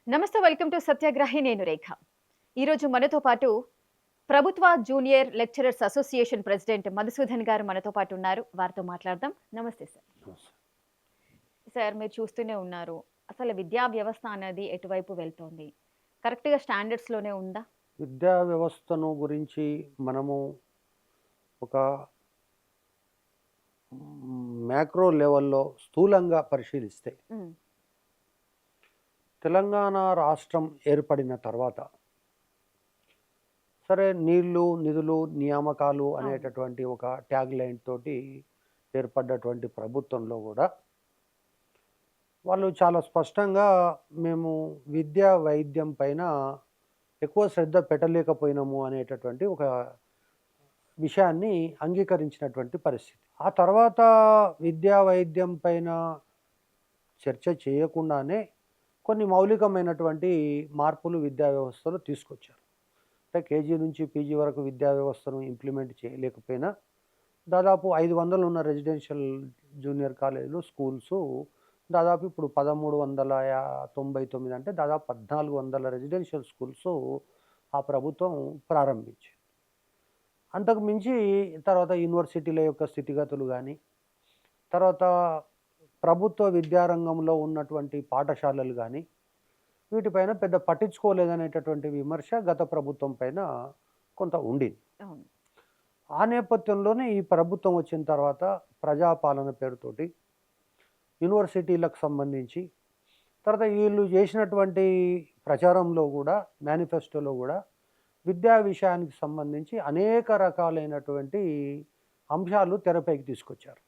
నమస్తే, welcome to సత్యాగ్రహి. నేను రేఖ. ఈరోజు మనతో పాటు ప్రభుత్వ junior lecturers association president Madhusudan గారు మనతో పాటు ఉన్నారు. వారితో మాట్లాడదాం. నమస్తే సార్. సార్, మీరు చూస్తూనే ఉన్నారు. అసలు విద్యా వ్యవస్థ అనేది ఎటువైపు వెళ్తోంది? కరెక్ట్‌గా స్టాండర్డ్స్‌లోనే ఉందా? విద్యా వ్యవస్థను గురించి మనము ఒక మ్యాక్రో లెవెల్‌లో స్థూలంగా పరిశీలిస్తే, హ్మ్. తెలంగాణ రాష్ట్రం ఏర్పడిన తర్వాత సరే నీళ్లు, నిధులు, నియామకాలు అవును. అనేటటువంటి ఒక ట్యాగ్ లైన్ తోటి ఏర్పడ్డటువంటి ప్రభుత్వంలో కూడా వాళ్ళు చాలా స్పష్టంగా మేము విద్యా, వైద్యం పైన ఎక్కువ శ్రద్ధ పెట్టలేకపోయినాము అనేటటువంటి ఒక విషయాన్ని అంగీకరించినటువంటి పరిస్థితి. ఆ తర్వాత విద్యా, వైద్యం పైన చర్చ చేయకుండానే కొన్ని మౌలికమైనటువంటి మార్పులు విద్యా వ్యవస్థలో తీసుకొచ్చారు. అంటే కేజీ నుంచి పీజీ వరకు విద్యా వ్యవస్థను ఇంప్లిమెంట్ చేయలేకపోయినా దాదాపు 500 ఉన్న రెసిడెన్షియల్ జూనియర్ కాలేజీలు, స్కూల్సు దాదాపు ఇప్పుడు 1399 అంటే దాదాపు 1400 రెసిడెన్షియల్ స్కూల్సు ఆ ప్రభుత్వం ప్రారంభించింది. అంతకు మించి తర్వాత యూనివర్సిటీల యొక్క స్థితిగతులు గానీ, తర్వాత ప్రభుత్వ విద్యారంగంలో ఉన్నటువంటి పాఠశాలలు గానీ, వీటిపైన పెద్ద పట్టించుకోలేదనేటటువంటి విమర్శ గత ప్రభుత్వం పైన కొంత ఉండింది. అవును. ఆ నేపథ్యంలోనే ఈ ప్రభుత్వం వచ్చిన తర్వాత ప్రజాపాలన పేరుతోటి యూనివర్సిటీలకు సంబంధించి, తర్వాత వీళ్ళు చేసినటువంటి ప్రచారంలో కూడా, మేనిఫెస్టోలో కూడా విద్యా విషయానికి సంబంధించి అనేక రకాలైనటువంటి అంశాలు తెరపైకి తీసుకొచ్చారు.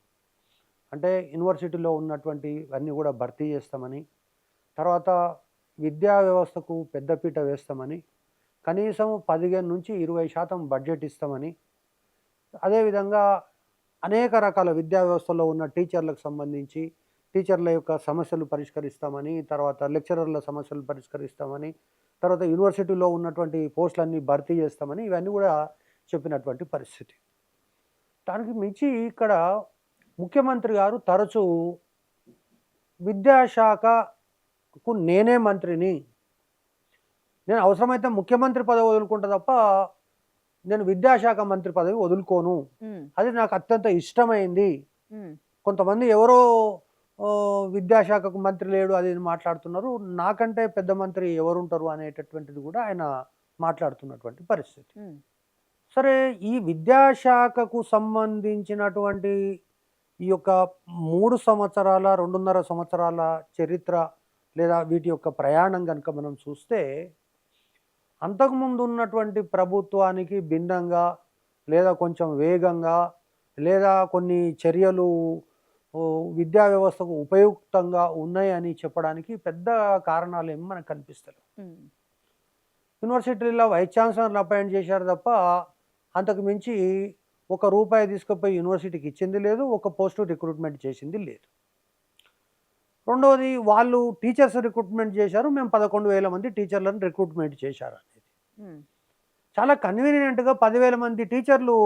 అంటే యూనివర్సిటీలో ఉన్నటువంటి అన్నీ కూడా భర్తీ చేస్తామని, తర్వాత విద్యా వ్యవస్థకు పెద్దపీట వేస్తామని, కనీసం 15-20% బడ్జెట్ ఇస్తామని, అదేవిధంగా అనేక రకాల విద్యా వ్యవస్థలో ఉన్న టీచర్లకు సంబంధించి టీచర్ల యొక్క సమస్యలు పరిష్కరిస్తామని, తర్వాత లెక్చరర్ల సమస్యలు పరిష్కరిస్తామని, తర్వాత యూనివర్సిటీలో ఉన్నటువంటి పోస్టులన్నీ భర్తీ చేస్తామని ఇవన్నీ కూడా చెప్పినటువంటి పరిస్థితి. దానికి మించి ఇక్కడ ముఖ్యమంత్రి గారు తరచూ విద్యాశాఖకు నేనే మంత్రిని, నేను అవసరమైతే ముఖ్యమంత్రి పదవి వదులుకుంటా తప్ప నేను విద్యాశాఖ మంత్రి పదవి వదులుకోను, హ్మ్. అది నాకు అత్యంత ఇష్టమైంది. హ్మ్. కొంతమంది ఎవరో విద్యాశాఖకు మంత్రి లేడు అది ఇది మాట్లాడుతున్నారు. నాకంటే పెద్ద మంత్రి ఎవరుంటారు అనేటటువంటిది కూడా ఆయన మాట్లాడుతున్నటువంటి పరిస్థితి. హ్మ్. సరే, ఈ విద్యాశాఖకు సంబంధించినటువంటి ఈ యొక్క 3 సంవత్సరాల, 2.5 సంవత్సరాల చరిత్ర లేదా వీటి యొక్క ప్రయాణం గనుక మనం చూస్తే, అంతకుముందు ఉన్నటువంటి ప్రభుత్వానికి భిన్నంగా లేదా కొంచెం వేగంగా లేదా కొన్ని చర్యలు విద్యా వ్యవస్థకు ఉపయుక్తంగా ఉన్నాయని చెప్పడానికి పెద్ద కారణాలేమి మనకు కనిపిస్తలేవు. హ్మ్. యూనివర్సిటీలో వైస్ ఛాన్సలర్ని అపాయింట్ చేశారు తప్ప అంతకు మించి ₹1 తీసుకుపోయి యూనివర్సిటీకి ఇచ్చింది లేదు, ఒక పోస్టు రిక్రూట్మెంట్ చేసింది లేదు. రెండవది, వాళ్ళు టీచర్స్ రిక్రూట్మెంట్ చేశారు, మేము 11,000 మంది టీచర్లను రిక్రూట్మెంట్ చేశారు అనేది. హ్మ్. చాలా కన్వీనియంట్గా 10,000 మంది టీచర్లు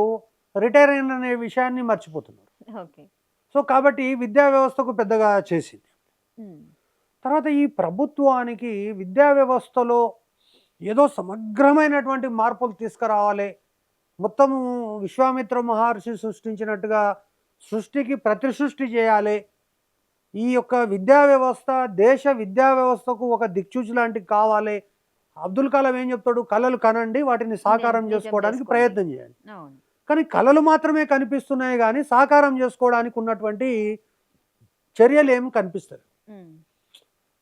రిటైర్ అయిన విషయాన్ని మర్చిపోతున్నారు. ఓకే. సో కాబట్టి విద్యా వ్యవస్థకు పెద్దగా చేసింది. హ్మ్. తర్వాత ఈ ప్రభుత్వానికి విద్యా వ్యవస్థలో ఏదో సమగ్రమైనటువంటి మార్పులు తీసుకురావాలి, మొత్తము విశ్వామిత్ర మహర్షి సృష్టించినట్టుగా సృష్టికి ప్రతి సృష్టి చేయాలి, ఈ యొక్క విద్యా వ్యవస్థ దేశ విద్యా వ్యవస్థకు ఒక దిక్సూచి లాంటిది కావాలి. అబ్దుల్ కలాం ఏం చెప్తాడు? కళలు కనండి, వాటిని సాకారం నిజం చేసుకోవడానికి చేసుకోండి. ప్రయత్నం చేయండి. అవును. కానీ కళలు మాత్రమే కనిపిస్తున్నాయి కానీ సాకారం చేసుకోవడానికి ఉన్నటువంటి చర్యలు ఏమి కనిపిస్తలేదు. హ్మ్.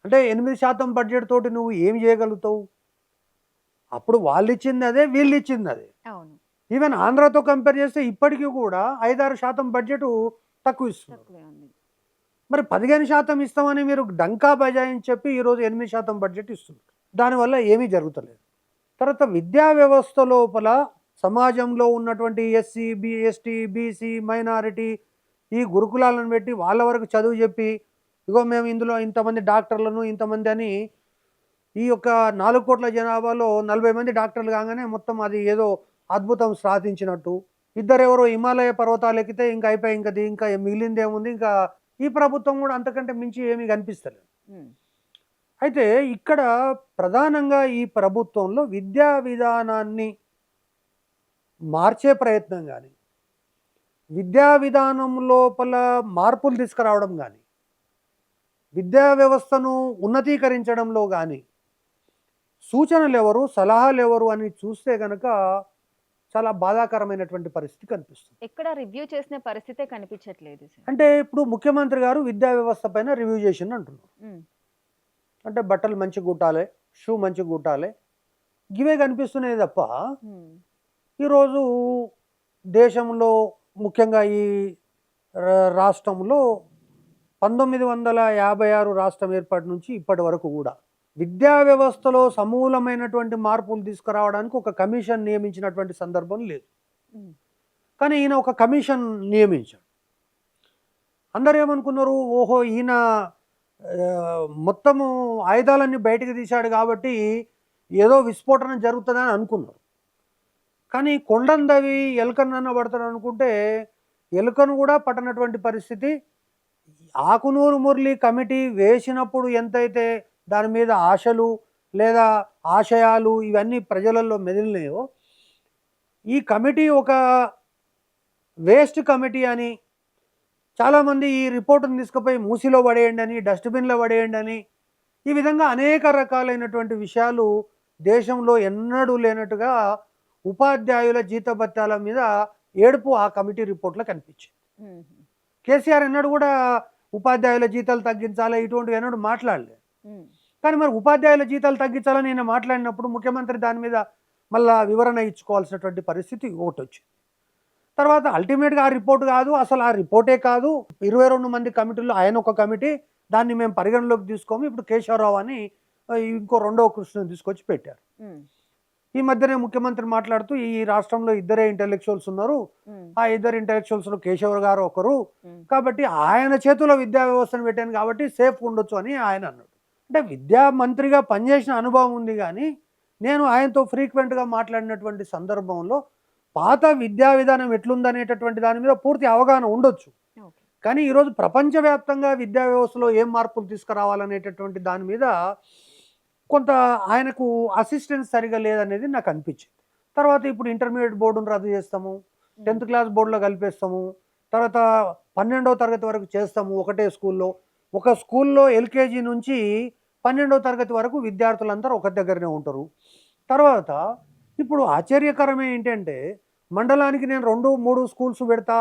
అంటే 8% బడ్జెట్ తోటి నువ్వు ఏం చేయగలుగుతావు? అప్పుడు వాళ్ళు ఇచ్చింది అదే, వీళ్ళు ఇచ్చింది అదే. అవును. ఈవెన్ ఆంధ్రాతో కంపేర్ చేస్తే ఇప్పటికీ కూడా 5-6% బడ్జెట్ తక్కువ ఇస్తున్నారు. తక్కువే ఉంది. మరి 15% ఇస్తామని మీరు డంకా బజాయించి చెప్పి ఈరోజు 8% బడ్జెట్ ఇస్తున్నారు. దానివల్ల ఏమీ జరుగుతలేదు. తర్వాత విద్యా వ్యవస్థ లోపల సమాజంలో ఉన్నటువంటి ఎస్సీ, ఎస్టీ, బీసీ, మైనారిటీ ఈ గురుకులాలను పెట్టి వాళ్ళ వరకు చదువు చెప్పి, ఇగో మేము ఇందులో ఇంతమంది డాక్టర్లను ఇంతమంది అని, ఈ యొక్క 4 కోట్ల జనాభాలో 40 మంది డాక్టర్లు కాగానే మొత్తం అది ఏదో అద్భుతం సాధించినట్టు, ఇద్దరెవరో హిమాలయ పర్వతాలు ఎక్కితే ఇంకా అయిపోయి, ఇంకా మిగిలింది ఏముంది, ఇంకా ఈ ప్రభుత్వం కూడా అంతకంటే మించి ఏమీ కనిపిస్తలేదు. హ్మ్. అయితే ఇక్కడ ప్రధానంగా ఈ ప్రభుత్వంలో విద్యా విధానాన్ని మార్చే ప్రయత్నం కానీ, విద్యా విధానం లోపల మార్పులు తీసుకురావడం కానీ, విద్యా వ్యవస్థను ఉన్నతీకరించడంలో కానీ సూచనలు ఎవరు, సలహాలు ఎవరు అని చూస్తే గనక చాలా బాధాకరమైనటువంటి పరిస్థితి కనిపిస్తుంది. ఎక్కడ రివ్యూ చేసిన పరిస్థితే కనిపించట్లేదు సార్. అంటే ఇప్పుడు ముఖ్యమంత్రి గారు విద్యా వ్యవస్థ పైన రివ్యూ చేసింది అంటున్నారు. ఉమ్, అంటే బట్టలు మంచిగా కుట్టాలి, షూ మంచిగా కుట్టాలి, ఇవే కనిపిస్తున్నాయి తప్ప ఉమ్, ఈరోజు దేశంలో ముఖ్యంగా ఈ రాష్ట్రంలో 1956 రాష్ట్రం ఏర్పాటు నుంచి ఇప్పటి వరకు కూడా విద్యా వ్యవస్థలో సమూలమైనటువంటి మార్పులు తీసుకురావడానికి ఒక కమిషన్ నియమించినటువంటి సందర్భం లేదు. ఉమ్, కానీ ఈయన ఒక కమిషన్ నియమించాడు. అందరూ ఏమనుకున్నారు, ఓహో ఈయన మొత్తము ఆయుధాలన్నీ బయటకు తీశాడు కాబట్టి ఏదో విస్ఫోటనం జరుగుతుందని అనుకున్నారు. కానీ కొండందవి ఎలుకనన్న పడతాడు అనుకుంటే ఎలుకను కూడా పట్టనటువంటి పరిస్థితి. ఆకునూరు మురళి కమిటీ వేసినప్పుడు ఎంతైతే దాని మీద ఆశలు లేదా ఆశయాలు ఇవన్నీ ప్రజలలో మెదిలినాయో, ఈ కమిటీ ఒక వేస్ట్ కమిటీ అని, చాలామంది ఈ రిపోర్టును తీసుకుపోయి మూసిలో పడేయండి అని, డస్ట్బిన్లో పడేయండి అని, ఈ విధంగా అనేక రకాలైనటువంటి విషయాలు దేశంలో ఎన్నడూ లేనట్టుగా ఉపాధ్యాయుల జీతభత్యాల మీద ఏడుపు ఆ కమిటీ రిపోర్ట్లో కనిపించింది. ఉమ్, కేసీఆర్ ఎన్నడూ కూడా ఉపాధ్యాయుల జీతాలు తగ్గించాలి ఇటువంటివి ఎన్నడూ మాట్లాడలేదు. ఉమ్, కానీ మరి ఉపాధ్యాయుల జీతాలు తగ్గించాలని నేను మాట్లాడినప్పుడు ముఖ్యమంత్రి దాని మీద మళ్ళా వివరణ ఇచ్చుకోవాల్సినటువంటి పరిస్థితి ఒకటి వచ్చింది. తర్వాత అల్టిమేట్గా ఆ రిపోర్ట్ కాదు, అసలు ఆ రిపోర్టే కాదు, 22 మంది కమిటీల్లో ఆయన ఒక కమిటీ, దాన్ని మేము పరిగణలోకి తీసుకోము, ఇప్పుడు కేశవరావు అని ఇంకో రెండవ కృష్ణని తీసుకొచ్చి పెట్టారు. ఉమ్, ఈ మధ్యనే ముఖ్యమంత్రి మాట్లాడుతూ ఈ రాష్ట్రంలో ఇద్దరే ఇంటెలెక్చువల్స్ ఉన్నారు, ఉమ్, ఆ ఇద్దరు ఇంటెలెక్చువల్స్లో కేశవర్ గారు ఒకరు, ఉమ్, కాబట్టి ఆయన చేతిలో విద్యా వ్యవస్థను పెట్టాను కాబట్టి సేఫ్ ఉండొచ్చు అని ఆయన అన్నాడు. అంటే విద్యా మంత్రిగా పనిచేసిన అనుభవం ఉంది, కానీ నేను ఆయనతో ఫ్రీక్వెంట్గా మాట్లాడినటువంటి సందర్భంలో పాత విద్యా విధానం ఎట్లుందనేటటువంటి దాని మీద పూర్తి అవగాహన ఉండొచ్చు. ఓకే. కానీ ఈరోజు ప్రపంచవ్యాప్తంగా విద్యా వ్యవస్థలో ఏం మార్పులు తీసుకురావాలనేటటువంటి దాని మీద కొంత ఆయనకు అసిస్టెన్స్ సరిగా లేదనేది నాకు అనిపించింది. తర్వాత ఇప్పుడు ఇంటర్మీడియట్ బోర్డును రద్దు చేస్తాము, 10th క్లాస్ బోర్డులో కలిపేస్తాము, తర్వాత 12వ తరగతి వరకు చేస్తాము ఒకటే స్కూల్లో. ఒక స్కూల్లో ఎల్కేజీ నుంచి 12వ తరగతి వరకు విద్యార్థులందరూ ఒక దగ్గరనే ఉంటారు. తర్వాత ఇప్పుడు ఆశ్చర్యకరమే ఏంటంటే మండలానికి నేను 2-3 స్కూల్స్ పెడతా.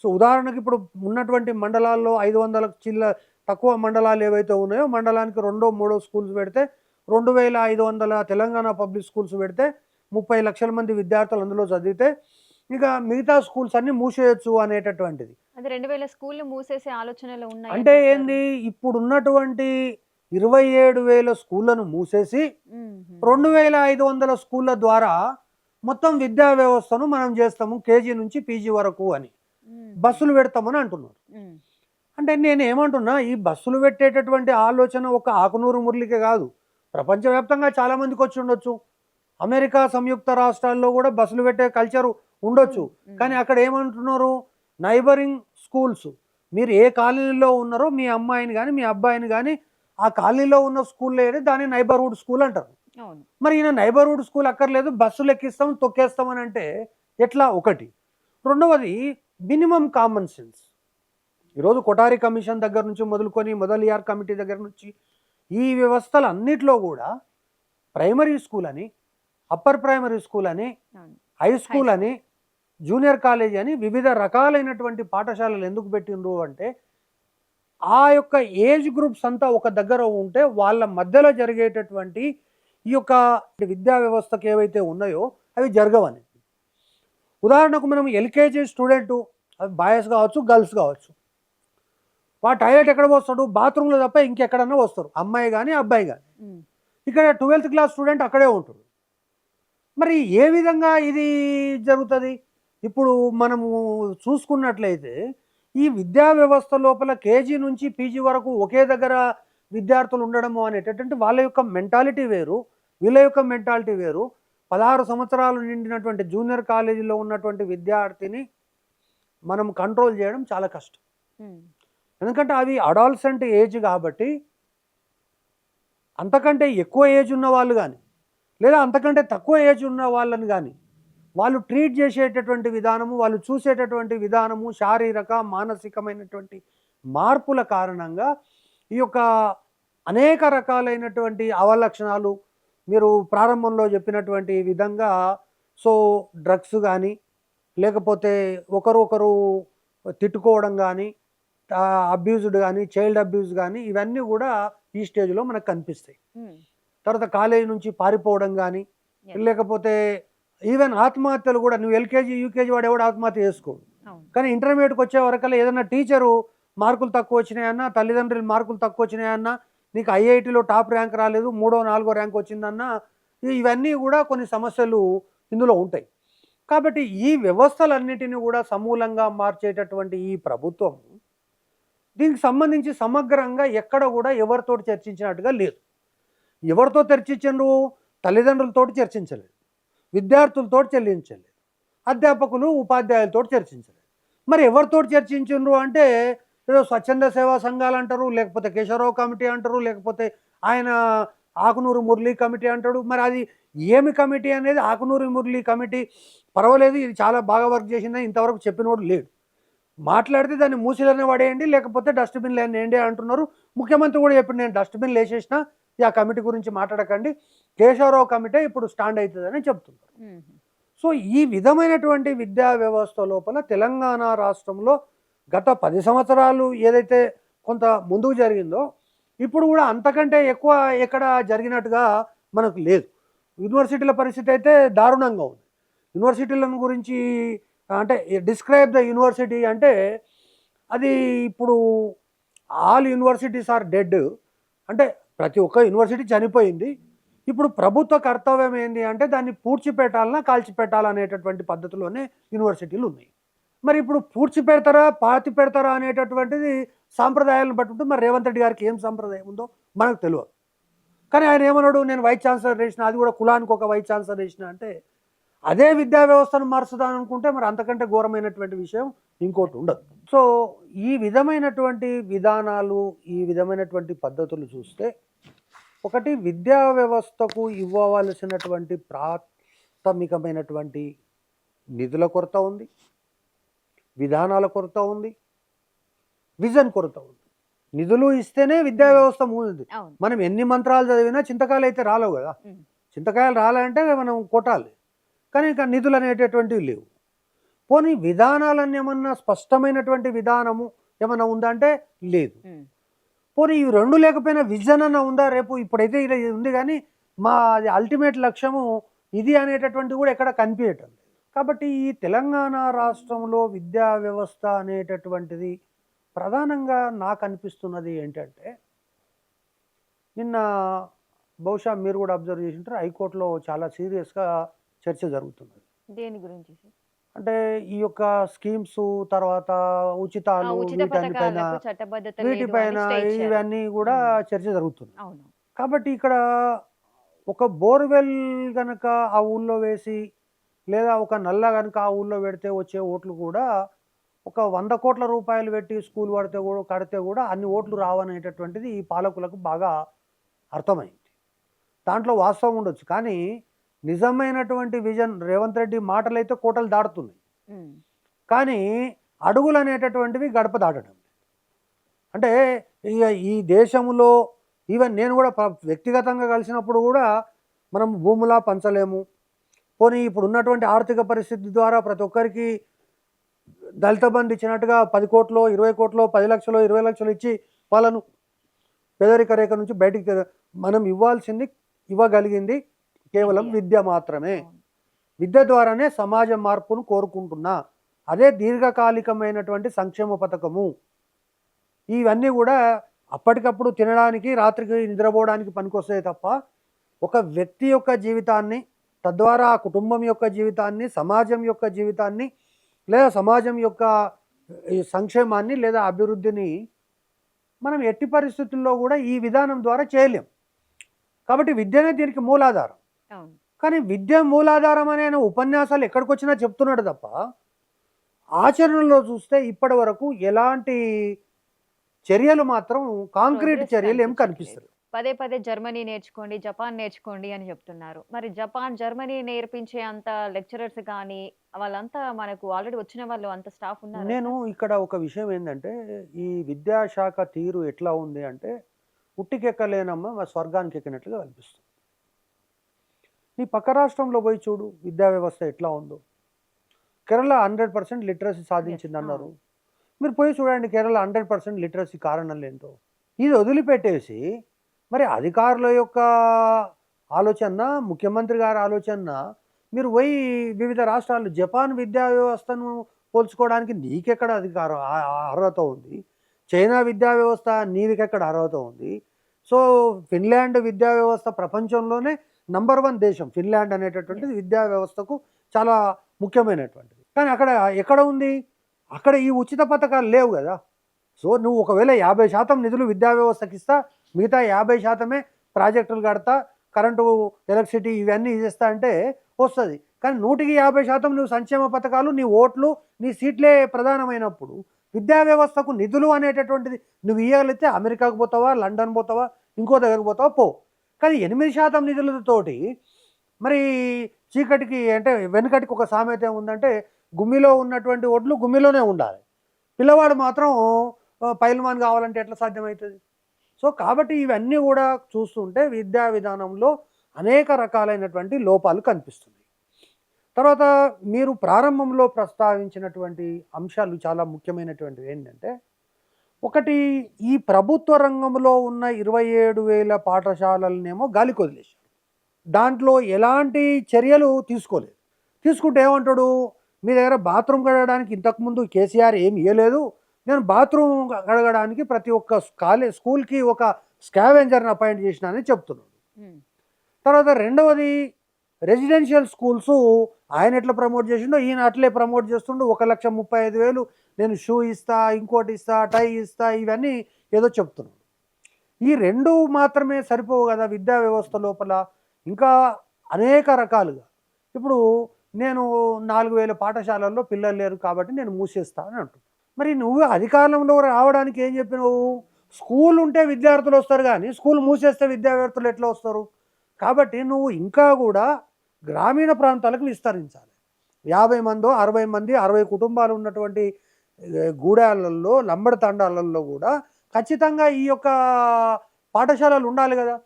సో ఉదాహరణకి ఇప్పుడు ఉన్నటువంటి మండలాల్లో 500 తక్కువ మండలాలు ఏవైతే ఉన్నాయో మండలానికి 2-3 స్కూల్స్ పెడితే 2500 తెలంగాణ పబ్లిక్ స్కూల్స్ పెడితే 30 లక్షల మంది విద్యార్థులు అందులో చదివితే ఇక మిగతా స్కూల్స్ అన్ని మూసేయచ్చు అనేటటువంటిది. అది 2000 స్కూళ్ళు మూసేసే ఆలోచనలు ఉన్నాయి అంటే ఏంది, ఇప్పుడు ఉన్నటువంటి 27,000 స్కూళ్ళను మూసేసి 2,500 స్కూళ్ళ ద్వారా మొత్తం విద్యా వ్యవస్థను మనం చేస్తాము కేజీ నుంచి పీజీ వరకు అని బస్సులు పెడతామని అంటున్నారు. అంటే నేను ఏమంటున్నా, ఈ బస్సులు పెట్టేటటువంటి ఆలోచన ఒక ఆకునూరు మురళికే కాదు, ప్రపంచవ్యాప్తంగా చాలామందికి వచ్చి ఉండొచ్చు. అమెరికా సంయుక్త రాష్ట్రాల్లో కూడా బస్సులు పెట్టే కల్చర్ ఉండొచ్చు. కానీ అక్కడ ఏమంటున్నారు, నైబరింగ్ స్కూల్స్, మీరు ఏ కాలనీలో ఉన్నారో మీ అమ్మాయిని కానీ మీ అబ్బాయిని కానీ ఆ కాలనీలో ఉన్న స్కూల్లో ఏది దాన్ని నైబర్హుడ్ స్కూల్ అంటారు. మరి ఈయన నైబర్హుడ్ స్కూల్ అక్కర్లేదు, బస్సులు ఎక్కిస్తాం తొక్కేస్తామని అంటే ఎట్లా? ఒకటి. రెండవది మినిమం కామన్ సెన్స్. ఈరోజు కొఠారి కమిషన్ దగ్గర నుంచి మొదలుకొని మొదలియార్ కమిటీ దగ్గర నుంచి ఈ వ్యవస్థలు అన్నిట్లో కూడా ప్రైమరీ స్కూల్ అని, అప్పర్ ప్రైమరీ స్కూల్ అని, హై స్కూల్ అని, జూనియర్ కాలేజ్ అని వివిధ రకాలైనటువంటి పాఠశాలలు ఎందుకు పెట్టిండ్రు అంటే ఆ యొక్క ఏజ్ గ్రూప్స్ అంతా ఒక దగ్గర ఉంటే వాళ్ళ మధ్యలో జరిగేటటువంటి ఈ యొక్క విద్యా వ్యవస్థకు ఏవైతే ఉన్నాయో అవి జరగవని. ఉదాహరణకు మనం ఎల్కేజీ స్టూడెంటు, అవి బాయ్స్ కావచ్చు గర్ల్స్ కావచ్చు, వా టాయిలెట్ ఎక్కడ వస్తాడు? బాత్రూంలో తప్ప ఇంకెక్కడన్నా వస్తారు, అమ్మాయి కానీ అబ్బాయి కానీ. ఇక్కడ 12th క్లాస్ స్టూడెంట్ అక్కడే ఉంటాడు. మరి ఏ విధంగా ఇది జరుగుతుంది? ఇప్పుడు మనము చూసుకున్నట్లయితే ఈ విద్యా వ్యవస్థ లోపల కేజీ నుంచి పీజీ వరకు ఒకే దగ్గర విద్యార్థులు ఉండడము అనేటటువంటి వాళ్ళ యొక్క మెంటాలిటీ వేరు, వీళ్ళ యొక్క మెంటాలిటీ వేరు. 16 సంవత్సరాలు నిండినటువంటి జూనియర్ కాలేజీలో ఉన్నటువంటి విద్యార్థిని మనం కంట్రోల్ చేయడం చాలా కష్టం. ఎందుకంటే అవి అడాల్సెంట్ ఏజ్ కాబట్టి అంతకంటే ఎక్కువ ఏజ్ ఉన్న వాళ్ళు కానీ లేదా అంతకంటే తక్కువ ఏజ్ ఉన్న వాళ్ళని కానీ వాళ్ళు ట్రీట్ చేసేటటువంటి విధానము, వాళ్ళు చూసేటటువంటి విధానము, శారీరక మానసికమైనటువంటి మార్పుల కారణంగా ఈ యొక్క అనేక రకాలైనటువంటి అవలక్షణాలు మీరు ప్రారంభంలో చెప్పినటువంటి విధంగా, సో డ్రగ్స్ కానీ లేకపోతే ఒకరు తిట్టుకోవడం కానీ, అబ్యూజ్డ్ కానీ, చైల్డ్ అబ్యూజ్ కానీ, ఇవన్నీ కూడా ఈ స్టేజ్లో మనకు కనిపిస్తాయి. తర్వాత కాలేజీ నుంచి పారిపోవడం కానీ, లేకపోతే ఈవెన్ ఆత్మహత్యలు కూడా. నువ్వు ఎల్కేజీ యూకేజీ వాడు ఎవడు ఆత్మహత్య చేసుకోడు, కానీ ఇంటర్మీడియట్కి వచ్చే వరకల్లా ఏదైనా టీచరు మార్కులు తక్కువ వచ్చినాయన్నా, తల్లిదండ్రులు మార్కులు తక్కువ వచ్చినాయన్నా, నీకు ఐఐటీలో టాప్ ర్యాంక్ రాలేదు, 3వ 4వ ర్యాంక్ వచ్చిందన్నా, ఇవన్నీ కూడా కొన్ని సమస్యలు ఇందులో ఉంటాయి. కాబట్టి ఈ వ్యవస్థలన్నిటిని కూడా సమూలంగా మార్చేటటువంటి ఈ ప్రభుత్వం దీనికి సంబంధించి సమగ్రంగా ఎక్కడ కూడా ఎవరితో చర్చించినట్టుగా లేదు. ఎవరితో చర్చించరు? తల్లిదండ్రులతో చర్చించలేదు, విద్యార్థులతో చర్చించలేదు, అధ్యాపకులు ఉపాధ్యాయులతో చర్చించలేదు. మరి ఎవరితో చర్చించరు అంటే ఏదో స్వచ్ఛంద సేవా సంఘాలు అంటారు, లేకపోతే కేశవరావు కమిటీ అంటారు, లేకపోతే ఆయన ఆకునూరు మురళీ కమిటీ అంటాడు. మరి అది ఏమి కమిటీ అనేది? ఆకునూరు మురళీ కమిటీ పర్వాలేదు, ఇది చాలా బాగా వర్క్ చేసిందని ఇంతవరకు చెప్పినోడు లేడు. మాట్లాడితే దాన్ని మూసిలోనే పడేయండి, లేకపోతే డస్ట్బిన్లు వేయండి అంటున్నారు. ముఖ్యమంత్రి కూడా చెప్పి నేను డస్ట్బిన్లు వేసేసిన, ఆ కమిటీ గురించి మాట్లాడకండి, కేశవరావు కమిటీ ఇప్పుడు స్టాండ్ అవుతుందని చెప్తున్నారు. సో ఈ విధమైనటువంటి విద్యా వ్యవస్థ లోపల తెలంగాణ రాష్ట్రంలో గత 10 సంవత్సరాలు ఏదైతే కొంత ముందుకు జరిగిందో, ఇప్పుడు కూడా అంతకంటే ఎక్కువ ఎక్కడ జరిగినట్టుగా మనకు లేదు. యూనివర్సిటీల పరిస్థితి అయితే దారుణంగా ఉంది. యూనివర్సిటీలను గురించి అంటే డిస్క్రైబ్ ద యూనివర్సిటీ అంటే అది ఇప్పుడు ఆల్ యూనివర్సిటీస్ ఆర్ డెడ్ అంటే ప్రతి ఒక్క యూనివర్సిటీ చనిపోయింది. ఇప్పుడు ప్రభుత్వ కర్తవ్యం ఏంటి అంటే దాన్ని పూడ్చిపెట్టాలన్నా కాల్చిపెట్టాలనేటటువంటి పద్ధతిలోనే యూనివర్సిటీలు ఉన్నాయి. మరి ఇప్పుడు పూడ్చిపెడతారా పాతి పెడతారా అనేటటువంటిది సాంప్రదాయాలను బట్టి ఉంటుంది. మరి రేవంత్ రెడ్డి గారికి ఏం సాంప్రదాయం ఉందో మనకు తెలియదు. కానీ ఆయన ఏమన్నాడు, నేను వైస్ ఛాన్సలర్ వేసిన, అది కూడా కులానికి ఒక వైస్ ఛాన్సలర్ వేసిన అంటే అదే విద్యా వ్యవస్థను మారుస్తుందని అనుకుంటే మరి అంతకంటే ఘోరమైనటువంటి విషయం ఇంకోటి ఉండదు. సో ఈ విధమైనటువంటి విధానాలు, ఈ విధమైనటువంటి పద్ధతులు చూస్తే ఒకటి విద్యా వ్యవస్థకు ఇవ్వవలసినటువంటి ప్రాథమికమైనటువంటి నిధుల కొరత ఉంది, విధానాల కొరత ఉంది, విజన్ కొరత ఉంది. నిధులు ఇస్తేనే విద్యా వ్యవస్థ మూడింది. మనం ఎన్ని మంత్రాలు చదివినా చింతకాయలు అయితే రాలేవు కదా. చింతకాయలు రాలంటే మనం కొట్టాలి, కానీ ఇంకా నిధులు అనేటటువంటివి లేవు. పోనీ విధానాలన్నీ ఏమన్నా స్పష్టమైనటువంటి విధానము ఏమన్నా ఉందా అంటే లేదు. పోనీ ఇవి రెండు లేకపోయినా విజన్ అన్న ఉందా? రేపు ఇప్పుడైతే ఇది ఉంది, కానీ మా అల్టిమేట్ లక్ష్యము ఇది అనేటటువంటి కూడా ఎక్కడ కనిపించటం లేదు. కాబట్టి ఈ తెలంగాణ రాష్ట్రంలో విద్యా వ్యవస్థ అనేటటువంటిది ప్రధానంగా నాకు అనిపిస్తున్నది ఏంటంటే, నిన్న బహుశా మీరు కూడా అబ్జర్వ్ చేసి ఉంటారు, హైకోర్టులో చాలా సీరియస్గా చర్చ జరుగుతున్నది. దేని గురించి? అంటే ఈ యొక్క స్కీమ్స్, తర్వాత ఉచితాలు, వీటిపైన ఇవన్నీ కూడా చర్చ జరుగుతుంది. కాబట్టి ఇక్కడ ఒక బోర్వెల్ కనుక ఆ ఊళ్ళో వేసి, లేదా ఒక నల్ల కనుక ఆ ఊళ్ళో పెడితే వచ్చే ఓట్లు కూడా ఒక 100 కోట్ల రూపాయలు పెట్టి స్కూల్ కడితే కూడా అన్ని ఓట్లు రావనేటటువంటిది ఈ పాలకులకు బాగా అర్థమైంది. దాంట్లో వాస్తవం ఉండొచ్చు, కానీ నిజమైనటువంటి విజన్ రేవంత్ రెడ్డి మాటలు అయితే కోటలు దాటుతున్నాయి, కానీ అడుగులు అనేటటువంటివి గడప దాటడం. అంటే ఇక ఈ దేశంలో ఈవెన్ నేను కూడా వ్యక్తిగతంగా కలిసినప్పుడు కూడా మనం భూములా పంచలేము. పోనీ ఇప్పుడు ఉన్నటువంటి ఆర్థిక పరిస్థితి ద్వారా ప్రతి ఒక్కరికి దళిత బంధు ఇచ్చినట్టుగా 10 కోట్లు 20 కోట్లు 10 లక్షలు 20 లక్షలు ఇచ్చి వాళ్ళను పేదరిక రేఖ నుంచి బయటికి మనం ఇవ్వగలిగింది కేవలం విద్య మాత్రమే. విద్య ద్వారానే సమాజ మార్పును కోరుకుంటున్నా, అదే దీర్ఘకాలికమైనటువంటి సంక్షేమ పథకము. ఇవన్నీ కూడా అప్పటికప్పుడు తినడానికి, రాత్రికి నిద్రపోవడానికి పనికొస్తాయి తప్ప ఒక వ్యక్తి యొక్క జీవితాన్ని, తద్వారా ఆ కుటుంబం యొక్క జీవితాన్ని, సమాజం యొక్క జీవితాన్ని, లేదా సమాజం యొక్క సంక్షేమాన్ని లేదా అభివృద్ధిని మనం ఎట్టి పరిస్థితుల్లో కూడా ఈ విధానం ద్వారా చేయలేం. కాబట్టి విద్యనే దీనికి మూలాధారం. కానీ విద్య మూలాధారం అనే ఉపన్యాసాలు ఎక్కడికి వచ్చినా చెప్తున్నాడు తప్ప ఆచరణలో చూస్తే ఇప్పటి వరకు ఎలాంటి చర్యలు మాత్రం కాంక్రీట్ చర్యలు ఏం కనిపిస్తారు. పదే పదే జర్మనీ నేర్చుకోండి, జపాన్ నేర్చుకోండి అని చెప్తున్నారు. మరి జపాన్, జర్మనీ నేర్పించే అంత లెక్చరర్స్ కానీ, వాళ్ళంతా మనకు ఆల్రెడీ వచ్చిన వాళ్ళు అంత స్టాఫ్ ఉన్నారా నేను సార్? ఇక్కడ ఒక విషయం ఏందంటే, ఈ విద్యాశాఖ తీరు ఎట్లా ఉంది అంటే, ఉట్టికెక్కలేనమ్మ స్వర్గానికి ఎక్కినట్లుగా అనిపిస్తుంది. నీ పక్క రాష్ట్రంలో పోయి చూడు విద్యా వ్యవస్థ ఎట్లా ఉందో. Kerala 100% literacy yes. సాధించిందన్నారు. మీరు పోయి చూడండి కేరళ 100% లిటరసీ కారణాలు ఏంటో. ఇది వదిలిపెట్టేసి మరి అధికారుల యొక్క ఆలోచన, ముఖ్యమంత్రి గారి ఆలోచన, మీరు పోయి వివిధ రాష్ట్రాలు జపాన్ విద్యా వ్యవస్థను పోల్చుకోవడానికి నీకెక్కడ అధికారం అర్హత ఉంది? చైనా విద్యా వ్యవస్థ నీకెక్కడ అర్హత ఉంది? సో ఫిన్లాండ్ విద్యా వ్యవస్థ ప్రపంచంలోనే నంబర్ 1 దేశం. ఫిన్లాండ్ అనేటటువంటిది విద్యా వ్యవస్థకు చాలా ముఖ్యమైనటువంటిది. కానీ అక్కడ ఎక్కడ ఉంది? అక్కడ ఈ ఉచిత పథకాలు లేవు కదా. సో నువ్వు ఒకవేళ 50% నిధులు విద్యా వ్యవస్థకి ఇస్తా, మిగతా 50%మే ప్రాజెక్టులు కడతా, కరెంటు, ఎలక్ట్రిసిటీ ఇవన్నీ చేస్తా అంటే వస్తుంది. కానీ 100% నువ్వు సంక్షేమ పథకాలు, నీ ఓట్లు, నీ సీట్లే ప్రధానమైనప్పుడు విద్యా వ్యవస్థకు నిధులు అనేటటువంటిది నువ్వు ఇవ్వగలిగితే అమెరికాకు పోతావా, లండన్ పోతావా, ఇంకో దగ్గరకు పోతావా పో. కానీ 8% నిధులతోటి మరి చీకటికి అంటే వెనుకటికి ఒక సామెత ఏముందంటే, గుమ్మిలో ఉన్నటువంటి ఒడ్లు గుమ్మిలోనే ఉండాలి, పిల్లవాడు మాత్రం పైల్మాన్ కావాలంటే ఎట్లా సాధ్యమవుతుంది? సో కాబట్టి ఇవన్నీ కూడా చూస్తుంటే విద్యా విధానంలో అనేక రకాలైనటువంటి లోపాలు కనిపిస్తున్నాయి. తర్వాత మీరు ప్రారంభంలో ప్రస్తావించినటువంటి అంశాలు చాలా ముఖ్యమైనటువంటివి ఏంటంటే, ఒకటి ఈ ప్రభుత్వ రంగంలో ఉన్న 27,000 పాఠశాలలనేమో గాలికి వదిలేశారు. దాంట్లో ఎలాంటి చర్యలు తీసుకోలేదు. తీసుకుంటే ఏమంటాడు, మీ దగ్గర బాత్రూమ్ కడగడానికి ఇంతకుముందు కేసీఆర్ ఏమి ఇవ్వలేదు, నేను బాత్రూమ్ కడగడానికి ప్రతి ఒక్క స్కూల్కి ఒక స్కావెంజర్ని అపాయింట్ చేసినానని చెప్తున్నాడు. తర్వాత రెండవది రెసిడెన్షియల్ స్కూల్స్ ఆయన ఎట్లా ప్రమోట్ చేసిండో ఈయన అట్లే ప్రమోట్ చేస్తుండు. 1,35,000 నేను షూ ఇస్తా, ఇంకోటి ఇస్తా, టై ఇస్తా, ఇవన్నీ ఏదో చెప్తున్నాడు. ఈ రెండు మాత్రమే సరిపోవు కదా విద్యా వ్యవస్థ లోపల, ఇంకా అనేక రకాలుగా. ఇప్పుడు నేను 4,000 పాఠశాలల్లో పిల్లలు లేరు కాబట్టి నేను మూసేస్తా అని అంటున్నాను. మరి నువ్వు అధికారంలో రావడానికి ఏం చెప్పినావు? స్కూల్ ఉంటే విద్యార్థులు వస్తారు, కానీ స్కూల్ మూసేస్తే విద్యార్థులు ఎట్లా వస్తారు? కాబట్టి నువ్వు ఇంకా కూడా గ్రామీణ ప్రాంతాలకు విస్తరించాలి. 50 మందో 60 మంది 60 కుటుంబాలు ఉన్నటువంటి గూడాలలో, లంబడి తండాలలో కూడా ఖచ్చితంగా ఈ యొక్క పాఠశాలలు ఉండాలి కదా.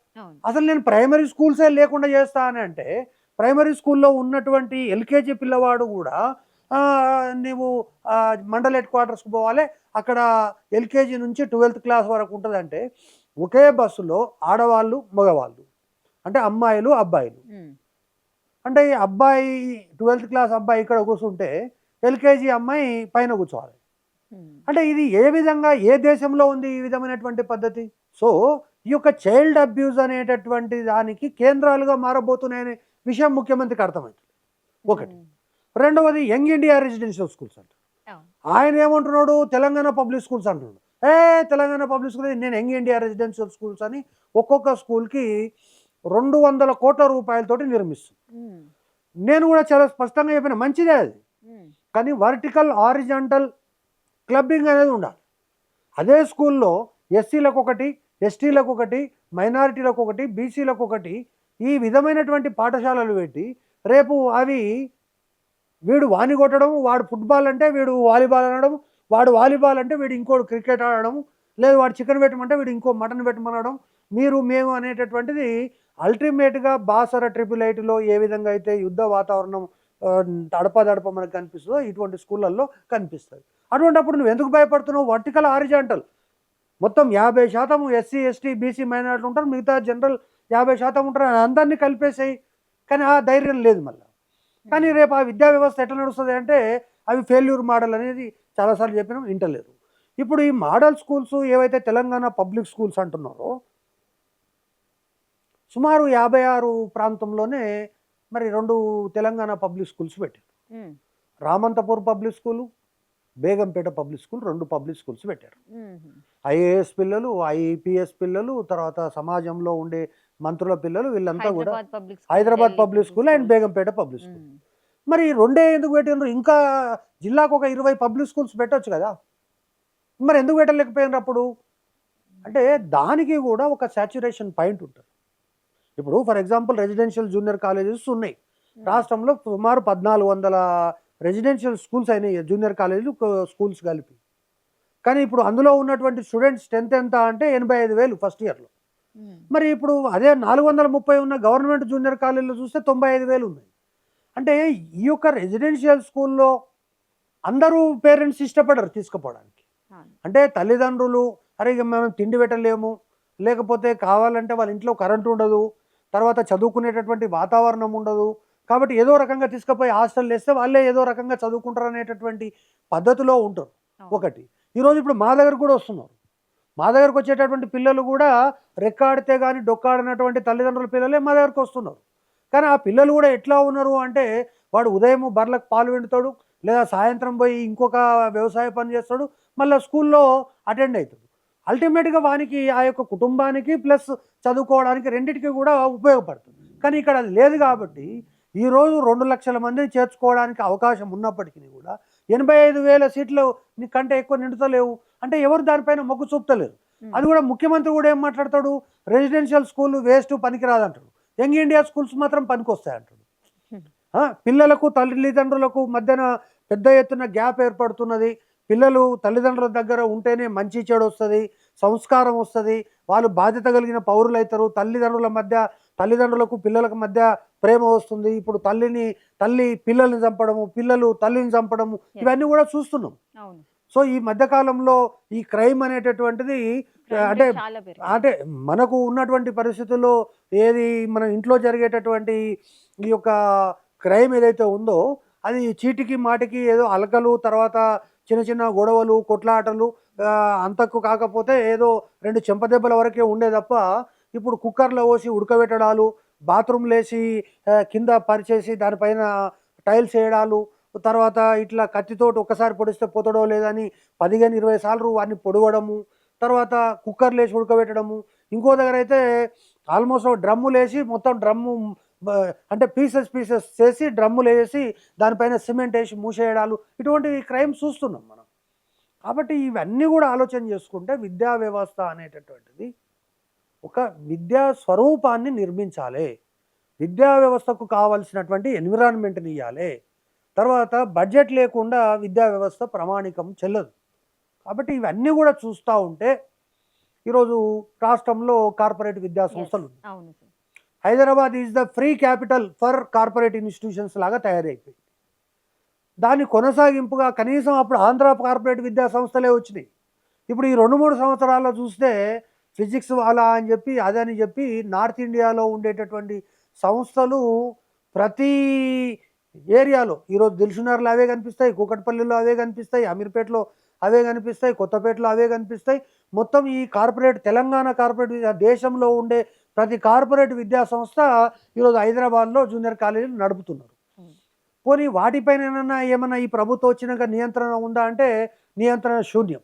అసలు నేను ప్రైమరీ స్కూల్సే లేకుండా చేస్తా అని అంటే, ప్రైమరీ స్కూల్లో ఉన్నటువంటి ఎల్కేజీ పిల్లవాడు కూడా నువ్వు మండల్ హెడ్ క్వార్టర్స్కి పోవాలి, అక్కడ ఎల్కేజీ నుంచి 12th క్లాస్ వరకు ఉంటుందంటే ఒకే బస్సులో ఆడవాళ్ళు మగవాళ్ళు, అంటే అమ్మాయిలు అబ్బాయిలు. అంటే ఈ అబ్బాయి 12th క్లాస్ అబ్బాయి ఇక్కడ కూర్చుంటే ఎల్కేజీ అమ్మాయి పైన కూర్చోవాలి. అంటే ఇది ఏ విధంగా, ఏ దేశంలో ఉంది ఈ విధమైనటువంటి పద్ధతి? సో ఈ యొక్క చైల్డ్ అబ్యూజ్ అనేటటువంటి దానికి కేంద్రాలుగా మారబోతున్నాయనే విషయం ముఖ్యమంత్రికి అర్థమవుతుంది. ఒకటి. రెండవది యంగ్ ఇండియా రెసిడెన్షియల్ స్కూల్స్ అంటారు. ఆయన ఏమంటున్నాడు, తెలంగాణ పబ్లిక్ స్కూల్స్ అంటున్నాడు. తెలంగాణ పబ్లిక్ స్కూల్, నేను యంగ్ ఇండియా రెసిడెన్షియల్ స్కూల్స్ అని ఒక్కొక్క స్కూల్కి 200 కోట్ల రూపాయలతోటి నిర్మిస్తుంది. నేను కూడా చాలా స్పష్టంగా చెప్పిన, మంచిదే అది, కానీ వర్టికల్ హారిజాంటల్ క్లబ్బింగ్ అనేది ఉండాలి. అదే స్కూల్లో ఎస్సీలకు ఒకటి, ఎస్టీలకు ఒకటి, మైనారిటీలకు ఒకటి, బీసీలకు ఒకటి, ఈ విధమైనటువంటి పాఠశాలలు పెట్టి రేపు అవి వీడు వాణి కొట్టడం, వాడు ఫుట్బాల్ అంటే వీడు వాలీబాల్ అనడం, వాడు వాలీబాల్ అంటే వీడు ఇంకోటి క్రికెట్ ఆడడం, లేదు వాడు చికెన్ పెట్టమంటే వీడు ఇంకో మటన్ పెట్టమనడం, మీరు మేము అనేటటువంటిది అల్టిమేట్గా బాసర 888లో ఏ విధంగా అయితే యుద్ధ వాతావరణం తడప మనకు కనిపిస్తుందో ఇటువంటి స్కూళ్ళల్లో కనిపిస్తుంది. అటువంటిప్పుడు నువ్వు ఎందుకు భయపడుతున్నావు? వర్టికల్ హారిజాంటల్ మొత్తం 50% ఎస్సీ ఎస్టీ బీసీ మైనారిటీలు ఉంటారు, మిగతా జనరల్ 50% ఉంటారు, అందరినీ కలిపేసాయి. కానీ ఆ ధైర్యం లేదు మళ్ళీ. కానీ రేపు ఆ విద్యా వ్యవస్థ ఎట్లా నడుస్తుంది అంటే, అవి ఫెయిల్యూర్ మోడల్ అనేది చాలాసార్లు చెప్పినాం, వింటలేరు. ఇప్పుడు ఈ మోడల్ స్కూల్స్ ఏవైతే తెలంగాణ పబ్లిక్ స్కూల్స్ అంటున్నారో, సుమారు 56 ప్రాంతంలోనే మరి 2 తెలంగాణ పబ్లిక్ స్కూల్స్ పెట్టారు. Ramanthapur public school, Begumpet public school, 2 public schools పెట్టారు. ఐఏఎస్ పిల్లలు, ఐపీఎస్ పిల్లలు, తర్వాత సమాజంలో ఉండే మంత్రుల పిల్లలు, వీళ్ళంతా కూడా Hyderabad public school and Begumpet public school. మరి 2 ఎందుకు పెట్టినారు? ఇంకా జిల్లాకు ఒక 20 పబ్లిక్ స్కూల్స్ పెట్టవచ్చు కదా. మరి ఎందుకు పెట్టలేకపోయినారు అప్పుడు? అంటే దానికి కూడా ఒక సాచ్యురేషన్ పాయింట్ ఉంటుంది. ఇప్పుడు for example residential junior colleges ఉన్నాయి రాష్ట్రంలో. సుమారు 1400 రెసిడెన్షియల్ స్కూల్స్ అయినాయి, జూనియర్ కాలేజీలు స్కూల్స్ కలిపి. కానీ ఇప్పుడు అందులో ఉన్నటువంటి స్టూడెంట్స్ స్ట్రెంత్ ఎంత అంటే 85,000 ఫస్ట్ ఇయర్లో. మరి ఇప్పుడు అదే 430 ఉన్న గవర్నమెంట్ జూనియర్ కాలేజీలో చూస్తే 95,000 ఉన్నాయి. అంటే ఈ యొక్క రెసిడెన్షియల్ స్కూల్లో అందరూ పేరెంట్స్ ఇష్టపడరు తీసుకుపోవడానికి. అంటే తల్లిదండ్రులు అరే ఇక మనం తిండి పెట్టలేము, లేకపోతే కావాలంటే వాళ్ళ ఇంట్లో కరెంటు ఉండదు, తర్వాత చదువుకునేటటువంటి వాతావరణం ఉండదు, కాబట్టి ఏదో రకంగా తీసుకుపోయి హాస్టల్ వేస్తే వాళ్ళే ఏదో రకంగా చదువుకుంటారు అనేటటువంటి పద్ధతిలో ఉంటారు. ఒకటి ఈరోజు ఇప్పుడు మా దగ్గర కూడా వస్తున్నారు. మా దగ్గరకు వచ్చేటటువంటి పిల్లలు కూడా రెక్కాడితే కానీ డొక్కాడినటువంటి తల్లిదండ్రుల పిల్లలే మా దగ్గరకు వస్తున్నారు. కానీ ఆ పిల్లలు కూడా ఎట్లా ఉన్నారు అంటే వాడు ఉదయం బర్లకు పాలు వెండుతాడు, లేదా సాయంత్రం పోయి ఇంకొక వ్యవసాయ పని చేస్తాడు, మళ్ళీ స్కూల్లో అటెండ్ అవుతాడు. అల్టిమేట్గా వానికి ఆ యొక్క కుటుంబానికి ప్లస్ చదువుకోవడానికి రెండింటికి కూడా ఉపయోగపడుతుంది. కానీ ఇక్కడ అది లేదు కాబట్టి ఈరోజు 2 లక్షల మందిని చేర్చుకోవడానికి అవకాశం ఉన్నప్పటికీ కూడా 85,000 సీట్లు కంటే ఎక్కువ నిండుతలేవు. అంటే ఎవరు దానిపైన మొగ్గు చూపుతలేరు. అది కూడా ముఖ్యమంత్రి కూడా ఏం మాట్లాడతాడు, రెసిడెన్షియల్ స్కూల్ వేస్ట్ పనికిరాదంటాడు, యంగ్ ఇండియా స్కూల్స్ మాత్రం పనికొస్తాయి అంటాడు. పిల్లలకు తల్లిదండ్రులకు మధ్యన పెద్ద ఎత్తున గ్యాప్ ఏర్పడుతున్నది. పిల్లలు తల్లిదండ్రుల దగ్గర ఉంటేనే మంచి చెడు వస్తుంది, సంస్కారం వస్తుంది, వాళ్ళు బాధ్యత కలిగిన పౌరులు అవుతారు. తల్లిదండ్రులకు పిల్లలకు మధ్య ప్రేమ వస్తుంది. ఇప్పుడు తల్లి పిల్లల్ని చంపడము, పిల్లలు తల్లిని చంపడము, ఇవన్నీ కూడా చూస్తున్నాం. సో ఈ మధ్యకాలంలో ఈ క్రైమ్ అనేటటువంటిది అంటే మనకు ఉన్నటువంటి పరిస్థితుల్లో ఏది మన ఇంట్లో జరిగేటటువంటి ఈ యొక్క క్రైమ్ ఏదైతే ఉందో అది చీటికి మాటికి ఏదో అలకలు, తర్వాత చిన్న చిన్న గొడవలు, కొట్లాటలు, అంతకు కాకపోతే ఏదో 2 చెంపదెబ్బల వరకే ఉండే తప్ప ఇప్పుడు కుక్కర్లో పోసి ఉడకబెట్టడాలు, బాత్రూమ్లు వేసి కింద పరిచేసి దానిపైన టైల్స్ వేయడాలు, తర్వాత ఇట్లా కత్తితోటి ఒక్కసారి పొడిస్తే పోతడో లేదని 15-20 సార్లు వాడిని పొడవడము, తర్వాత కుక్కర్లు వేసి ఉడకబెట్టడము. ఇంకో దగ్గర అయితే ఆల్మోస్ట్ డ్రమ్ములు వేసి మొత్తం డ్రమ్ము అంటే పీసెస్ చేసి డ్రమ్ములు వేసి దానిపైన సిమెంట్ వేసి మూసేయడాలు, ఇటువంటి క్రైమ్స్ చూస్తున్నాం మనం. కాబట్టి ఇవన్నీ కూడా ఆలోచన చేసుకుంటే విద్యా వ్యవస్థ అనేటటువంటిది ఒక విద్యా స్వరూపాన్ని నిర్మించాలి, విద్యా వ్యవస్థకు కావాల్సినటువంటి ఎన్విరాన్మెంట్ని ఇవ్వాలి. తర్వాత బడ్జెట్ లేకుండా విద్యా వ్యవస్థ ప్రామాణికం చెల్లదు. కాబట్టి ఇవన్నీ కూడా చూస్తూ ఉంటే ఈరోజు రాష్ట్రంలో కార్పొరేట్ విద్యా సంస్థలు, Hyderabad is the free capital for corporate institutions లాగా తయారైపోయింది. దాని కొనసాగింపుగా కనీసం అప్పుడు ఆంధ్ర కార్పొరేట్ విద్యా సంస్థలే వచ్చినాయి. ఇప్పుడు ఈ 2-3 సంవత్సరాల్లో చూస్తే ఫిజిక్స్ వాలా అని చెప్పి అదని చెప్పి నార్త్ ఇండియాలో ఉండేటటువంటి సంస్థలు ప్రతి ఏరియాలో ఈరోజు దిల్సుఖ్నగర్లో అవే కనిపిస్తాయి, కూకట్పల్లిలో అవే కనిపిస్తాయి, అమీర్పేటలో అవే కనిపిస్తాయి, కొత్తపేటలో అవే కనిపిస్తాయి. మొత్తం ఈ కార్పొరేట్ తెలంగాణ కార్పొరేట్ దేశంలో ఉండే ప్రతి కార్పొరేట్ విద్యా సంస్థ ఈరోజు హైదరాబాద్లో జూనియర్ కాలేజీలు నడుపుతున్నారు. పోనీ వాటిపైన ఏమన్నా ఈ ప్రభుత్వం వచ్చినాక నియంత్రణ ఉందా అంటే నియంత్రణ శూన్యం.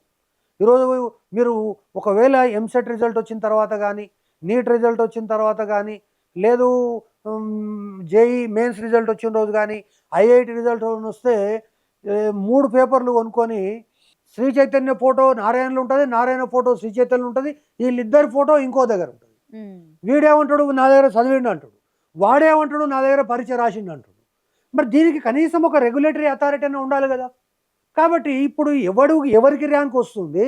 ఈరోజు మీరు ఒకవేళ ఎంసెట్ రిజల్ట్ వచ్చిన తర్వాత కానీ, నీట్ రిజల్ట్ వచ్చిన తర్వాత కానీ, లేదు జేఈ మెయిన్స్ రిజల్ట్ వచ్చిన రోజు కానీ, ఐఐటి రిజల్ట్ వస్తే 3 పేపర్లు కొనుక్కొని శ్రీ చైతన్య ఫోటో నారాయణలో ఉంటుంది, నారాయణ ఫోటో శ్రీ చైతన్య ఉంటుంది, వీళ్ళిద్దరి ఫోటో ఇంకో దగ్గర ఉంటుంది. వీడేమంటాడు నా దగ్గర చదివిండు అంటాడు, వాడేమంటాడు నా దగ్గర పరీక్ష రాసిండు అంటాడు. మరి దీనికి కనీసం ఒక రెగ్యులేటరీ అథారిటీ అయినా ఉండాలి కదా. కాబట్టి ఇప్పుడు ఎవరికి ర్యాంక్ వస్తుంది,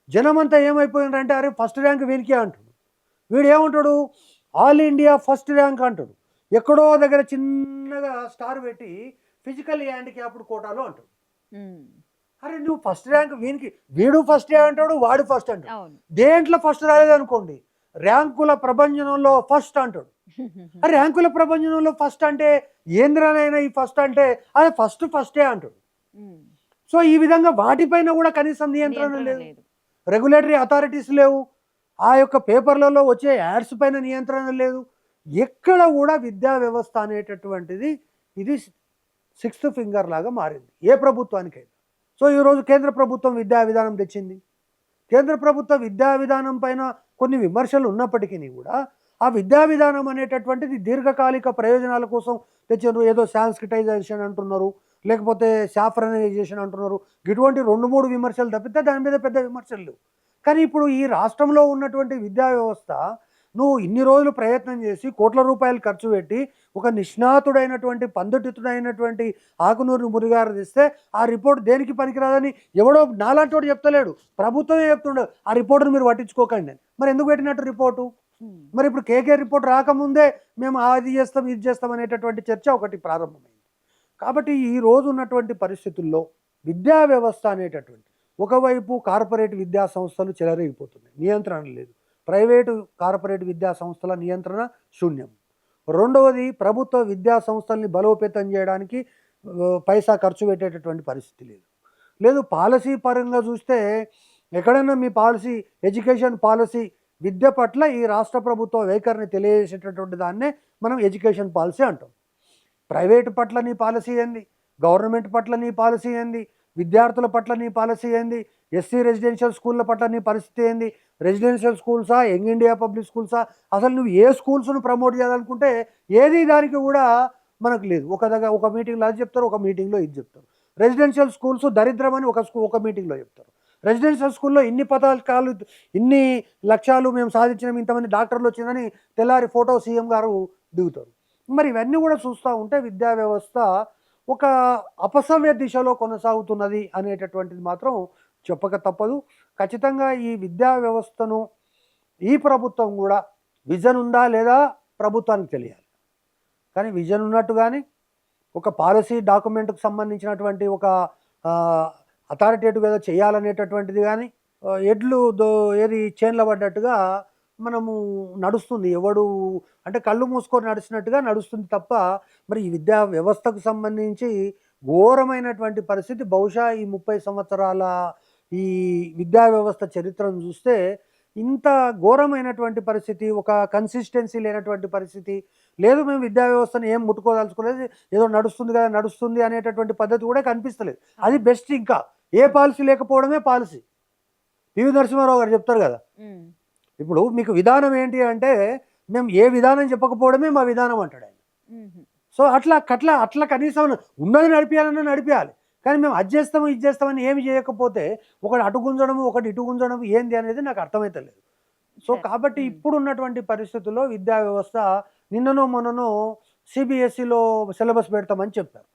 జనమంతా ఏమైపోయిందంటే అరే ఫస్ట్ ర్యాంక్ వీనికే అంటాడు. వీడు ఏమంటాడు ఆల్ ఇండియా ఫస్ట్ ర్యాంక్ అంటాడు, ఎక్కడో దగ్గర చిన్నగా స్టార్ పెట్టి ఫిజికల్ హ్యాండిక్యాప్డ్ కోటాలో అంటాడు. అరే నువ్వు ఫస్ట్ ర్యాంక్ వీడు ఫస్ట్ అంటాడు, వాడు ఫస్ట్ అంటాడు. దేంట్లో ఫస్ట్ రాలేదనుకోండి ర్యాంకుల ప్రభంజనంలో ఫస్ట్ అంటాడు. ఆ ర్యాంకుల ప్రభంజనంలో ఫస్ట్ అంటే ఏంద్రనైనా ఈ ఫస్ట్ అంటే అదే ఫస్టే అంటాడు. సో ఈ విధంగా వాటిపైన కూడా కనీసం నియంత్రణ లేదు, రెగ్యులేటరీ అథారిటీస్ లేవు, ఆ యొక్క పేపర్లలో వచ్చే యాడ్స్ పైన నియంత్రణ లేదు. ఎక్కడ కూడా విద్యా వ్యవస్థ అనేటటువంటిది ఇది 6th ఫింగర్ లాగా మారింది ఏ ప్రభుత్వానికైనా. సో ఈరోజు కేంద్ర ప్రభుత్వం విద్యా విధానం తెచ్చింది. కేంద్ర ప్రభుత్వ విద్యా విధానం పైన కొన్ని విమర్శలు ఉన్నప్పటికీ కూడా ఆ విద్యా విధానం అనేటటువంటిది దీర్ఘకాలిక ప్రయోజనాల కోసం తెచ్చారు. ఏదో సాంస్క్రిటైజేషన్ అంటున్నారు, లేకపోతే సాఫ్రనైజేషన్ అంటున్నారు. ఇటువంటి 2-3 విమర్శలు తప్పితే దాని మీద పెద్ద విమర్శలు లేవు. కానీ ఇప్పుడు ఈ రాష్ట్రంలో ఉన్నటువంటి విద్యా వ్యవస్థ నువ్వు ఇన్ని రోజులు ప్రయత్నం చేసి కోట్ల రూపాయలు ఖర్చు పెట్టి ఒక నిష్ణాతుడైనటువంటి పండితుడైనటువంటి ఆకునూరు మురిగారు తెస్తే ఆ రిపోర్ట్ దేనికి పనికిరాదని ఎవడో నాలాంటోడు చెప్తలేడు, ప్రభుత్వమే చెప్తుండే ఆ రిపోర్టును మీరు పట్టించుకోకండి అని. మరి ఎందుకు పెట్టినట్టు రిపోర్టు? మరి ఇప్పుడు కేకే రిపోర్ట్ రాకముందే మేము అది చేస్తాం ఇది చేస్తాం అనేటటువంటి చర్చ ఒకటి ప్రారంభమైంది. కాబట్టి ఈ రోజు ఉన్నటువంటి పరిస్థితుల్లో విద్యా వ్యవస్థ అనేటటువంటి ఒకవైపు కార్పొరేట్ విద్యా సంస్థలు చెలరేగిపోతున్నాయి, నియంత్రణ లేదు. ప్రైవేటు కార్పొరేట్ విద్యా సంస్థల నియంత్రణ శూన్యం. రెండవది ప్రభుత్వ విద్యా సంస్థల్ని బలోపేతం చేయడానికి పైసా ఖర్చు పెట్టేటటువంటి పరిస్థితి లేదు. పాలసీ పరంగా చూస్తే ఎక్కడైనా మీ పాలసీ, ఎడ్యుకేషన్ పాలసీ, విద్య పట్ల ఈ రాష్ట్ర ప్రభుత్వ వైఖరిని తెలియజేసేటటువంటి దాన్నే మనం ఎడ్యుకేషన్ పాలసీ అంటాం. ప్రైవేటు పట్ల నీ పాలసీ ఏంది, గవర్నమెంట్ పట్ల నీ పాలసీ ఏంది, విద్యార్థుల పట్ల నీ పాలసీ ఏంది, ఎస్సీ రెసిడెన్షియల్ స్కూళ్ళ పట్ల నీ పరిస్థితి ఏంది, రెసిడెన్షియల్ స్కూల్సా, యంగ్ ఇండియా పబ్లిక్ స్కూల్సా, అసలు నువ్వు ఏ స్కూల్స్ను ప్రమోట్ చేయాలనుకుంటే ఏది దానికి కూడా మనకు లేదు. ఒక మీటింగ్లో అది చెప్తారు, ఒక మీటింగ్లో ఇది చెప్తారు. రెసిడెన్షియల్ స్కూల్స్ దరిద్రమని ఒక మీటింగ్లో చెప్తారు. రెసిడెన్షియల్ స్కూల్లో ఇన్ని పథకాలు, ఇన్ని లక్ష్యాలు మేము సాధించినాం, ఇంతమంది డాక్టర్లు వచ్చిందని తెల్లారి ఫోటో సీఎం గారు దిగుతారు. మరి ఇవన్నీ కూడా చూస్తూ ఉంటే విద్యా వ్యవస్థ ఒక అపసవ్య దిశలో కొనసాగుతున్నది అనేటటువంటిది మాత్రం చెప్పక తప్పదు. ఖచ్చితంగా ఈ విద్యా వ్యవస్థను ఈ ప్రభుత్వం కూడా విజన్ ఉందా లేదా ప్రభుత్వానికి తెలియాలి. కానీ విజన్ ఉన్నట్టు కానీ ఒక పాలసీ డాక్యుమెంట్కి సంబంధించినటువంటి ఒక అథారిటేటివ్ ఏదో చేయాలనేటటువంటిది కానీ ఏది చేన్ల పడ్డట్టుగా మనము నడుస్తుంది. ఎవడు అంటే కళ్ళు మూసుకొని నడిచినట్టుగా నడుస్తుంది తప్ప మరి ఈ విద్యా వ్యవస్థకు సంబంధించి ఘోరమైనటువంటి పరిస్థితి బహుశా ఈ 30 సంవత్సరాల ఈ విద్యా వ్యవస్థ చరిత్రను చూస్తే ఇంత ఘోరమైనటువంటి పరిస్థితి, ఒక కన్సిస్టెన్సీ లేనటువంటి పరిస్థితి లేదు. మేము విద్యా వ్యవస్థను ఏం ముట్టుకోదలుచుకోలేదు, ఏదో నడుస్తుంది అనేటటువంటి పద్ధతి కూడా కనిపిస్తలేదు. అది బెస్ట్. ఇంకా ఏ పాలసీ లేకపోవడమే పాలసీ. పివి నరసింహారావు గారు చెప్తారు కదా, ఇప్పుడు మీకు విధానం ఏంటి అంటే మేము ఏ విధానం చెప్పకపోవడమే మా విధానం అంటాడు ఆయన. సో అట్లా కనీసం ఉన్నది నడిపించాలి. కానీ మేము అది చేస్తాము ఇది చేస్తామని ఏమి చేయకపోతే ఒకటి అటు గుంజడము ఒకటి ఇటు గుంజడం ఏంది అనేది నాకు అర్థమైతలేదు. సో కాబట్టి ఇప్పుడు ఉన్నటువంటి పరిస్థితుల్లో విద్యా వ్యవస్థ నిన్ననో మొన్ననో సిబిఎస్ఈలో సిలబస్ పెడతామని చెప్పారు.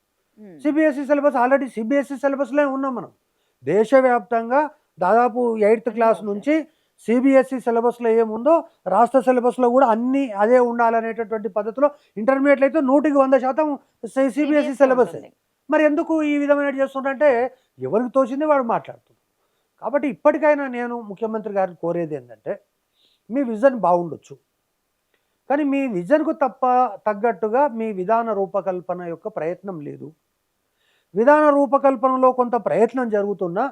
సిబిఎస్ఈ సిలబస్ ఆల్రెడీ సిబిఎస్ఈ సిలబస్లో ఉన్నాం మనం. దేశవ్యాప్తంగా దాదాపు 8th క్లాస్ నుంచి సిబిఎస్ఈ సిలబస్లో ఏముందో రాష్ట్ర సిలబస్లో కూడా అన్నీ అదే ఉండాలనేటటువంటి పద్ధతిలో ఇంటర్మీడియట్లో అయితే 100% సిబిఎస్ఈ సిలబస్. మరి ఎందుకు ఈ విధమైన చేస్తుంటే ఎవరికి తోచింది వాడు మాట్లాడుతుంది. కాబట్టి ఇప్పటికైనా నేను ముఖ్యమంత్రి గారిని కోరేది ఏంటంటే మీ విజన్ బాగుండొచ్చు, కానీ మీ విజన్కు తగ్గట్టుగా మీ విధాన రూపకల్పన యొక్క ప్రయత్నం లేదు. విధాన రూపకల్పనలో కొంత ప్రయత్నం జరుగుతున్నా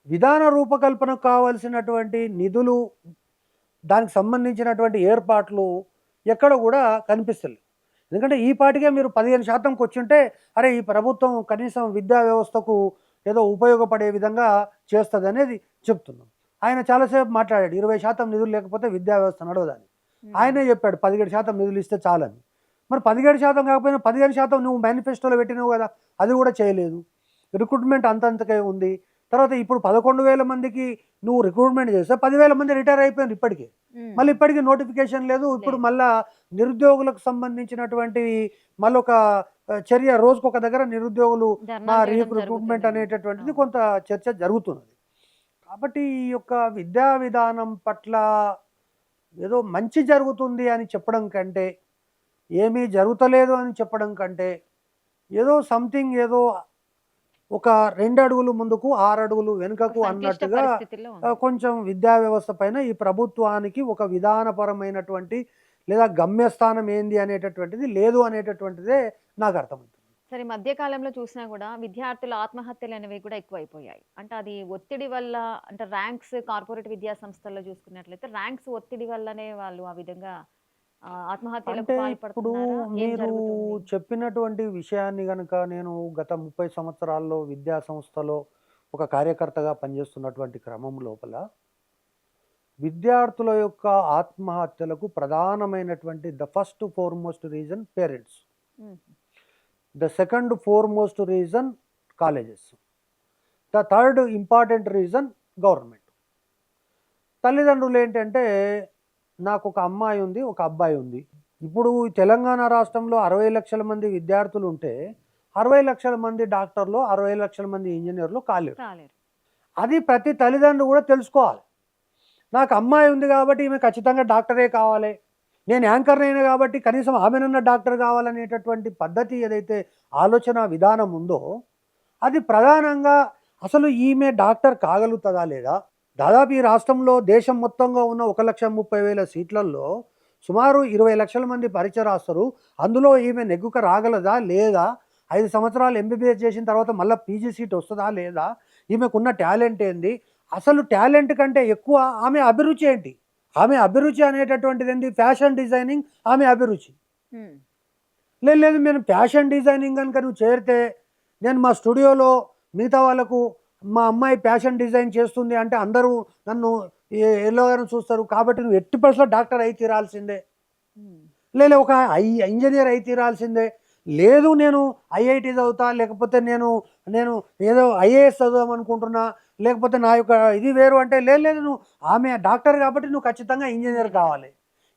విధాన రూపకల్పనకు కావాల్సినటువంటి నిధులు, దానికి సంబంధించినటువంటి ఏర్పాట్లు ఎక్కడ కూడా కనిపిస్తలేదు. ఎందుకంటే ఈ పాటికే మీరు 15%కి వచ్చుంటే అరే ఈ ప్రభుత్వం కనీసం విద్యా వ్యవస్థకు ఏదో ఉపయోగపడే విధంగా చేస్తుంది అనేది చెప్తున్నాం. ఆయన చాలాసేపు మాట్లాడాడు 20% నిధులు లేకపోతే విద్యా వ్యవస్థ నడవదని. ఆయనే చెప్పాడు 17% నిధులు ఇస్తే చాలని. మరి 17% కాకపోయినా 15% నువ్వు మేనిఫెస్టోలో పెట్టినావు కదా, అది కూడా చేయలేదు. రిక్రూట్మెంట్ అంతంతకే ఉంది. తర్వాత ఇప్పుడు 11,000 మందికి నువ్వు రిక్రూట్మెంట్ చేస్తే 10,000 మంది రిటైర్ అయిపోయారు ఇప్పటికే. మళ్ళీ ఇప్పటికీ నోటిఫికేషన్ లేదు. ఇప్పుడు మళ్ళా నిరుద్యోగులకు సంబంధించినటువంటి మళ్ళీ ఒక చర్య, రోజుకొక దగ్గర నిరుద్యోగులు మా రిక్రూట్మెంట్ అనేటటువంటిది కొంత చర్చ జరుగుతున్నది. కాబట్టి ఈ యొక్క విద్యా విధానం పట్ల ఏదో మంచి జరుగుతుంది అని చెప్పడం కంటే, ఏమీ జరుగుతలేదు అని చెప్పడం కంటే, ఏదో సంథింగ్ ఏదో ఒక 2 అడుగులు ముందుకు 6 అడుగులు వెనుకకు అన్నట్టుగా కొంచెం విద్యా వ్యవస్థ పైన ఈ ప్రభుత్వానికి ఒక విధానపరమైనటువంటి లేదా గమ్యస్థానం ఏంది అనేటటువంటిది లేదు అనేటటువంటిదే నాకు అర్థమవుతుంది. సరే, మధ్యకాలంలో చూసినా కూడా విద్యార్థుల ఆత్మహత్యలు అనేవి కూడా ఎక్కువైపోయాయి. అంటే అది ఒత్తిడి వల్ల, అంటే ర్యాంక్స్ కార్పొరేట్ విద్యా సంస్థల్లో చూసుకున్నట్లయితే ర్యాంక్స్ ఒత్తిడి వల్లనే వాళ్ళు ఆ విధంగా ఆత్మహత్యలకు ఇప్పుడు పాల్పడుతున్నారా? ఏం మీరు జరుగుతుంది? చెప్పినటువంటి విషయాన్ని కనుక నేను గత 30 సంవత్సరాల్లో విద్యా సంస్థలో ఒక కార్యకర్తగా పనిచేస్తున్నటువంటి క్రమం లోపల విద్యార్థుల యొక్క ఆత్మహత్యలకు ప్రధానమైనటువంటి the first foremost reason parents, the second foremost reason colleges, the third important reason government. తల్లిదండ్రులు ఏంటంటే నాకు ఒక అమ్మాయి ఉంది, ఒక అబ్బాయి ఉంది. ఇప్పుడు తెలంగాణ రాష్ట్రంలో 60 లక్షల మంది విద్యార్థులు ఉంటే 60 లక్షల మంది డాక్టర్లు, 60 లక్షల మంది ఇంజనీర్లు కాలేరు. కాలేరు. అది ప్రతి తల్లిదండ్రులు కూడా తెలుసుకోవాలి. నాకు అమ్మాయి ఉంది కాబట్టి ఈమె ఖచ్చితంగా డాక్టరే కావాలి, నేను యాంకర్ అయినా కాబట్టి కనీసం ఆమెనన్నా డాక్టర్ కావాలనేటటువంటి పద్ధతి ఏదైతే ఆలోచన విధానం ఉందో అది ప్రధానంగా అసలు ఈమె డాక్టర్ కాగలుగుతుందా లేదా. దాదాపు ఈ రాష్ట్రంలో దేశం మొత్తంగా ఉన్న 1,30,000 సీట్లలో సుమారు 20 లక్షల మంది పరీక్ష రాస్తారు. అందులో ఈమె నెగ్గుక రాగలదా లేదా, 5 సంవత్సరాలు ఎంబీబీఎస్ చేసిన తర్వాత మళ్ళీ పీజీ సీట్ వస్తుందా లేదా, ఈమెకున్న టాలెంట్ ఏంది, అసలు టాలెంట్ కంటే ఎక్కువ ఆమె అభిరుచి ఏంటి. ఆమె అభిరుచి అనేటటువంటిది ఏంటి, ఫ్యాషన్ డిజైనింగ్ ఆమె అభిరుచి. ఉమ్. లేదు లేదు నేను ఫ్యాషన్ డిజైనింగ్ కనుక నువ్వు చేరితే నేను మా స్టూడియోలో మిగతా వాళ్ళకు మా అమ్మాయి ఫ్యాషన్ డిజైన్ చేస్తుంది అంటే అందరూ నన్ను ఎలాగైనా చూస్తారు, కాబట్టి నువ్వు ఎట్టి పరిస్థితుల్లో డాక్టర్ అయి తీరాల్సిందే, ఉమ్. లేదు ఒక ఇంజనీర్ అయి తీరాల్సిందే, లేదు నేను ఐఐటి చదువుతా, లేకపోతే నేను నేను ఏదో ఐఏఎస్ చదువుదాం అనుకుంటున్నా, లేకపోతే నా యొక్క ఇది వేరు అంటే లేదు లేదు నువ్వు ఆమె డాక్టర్ కాబట్టి నువ్వు ఖచ్చితంగా ఇంజనీర్ కావాలి.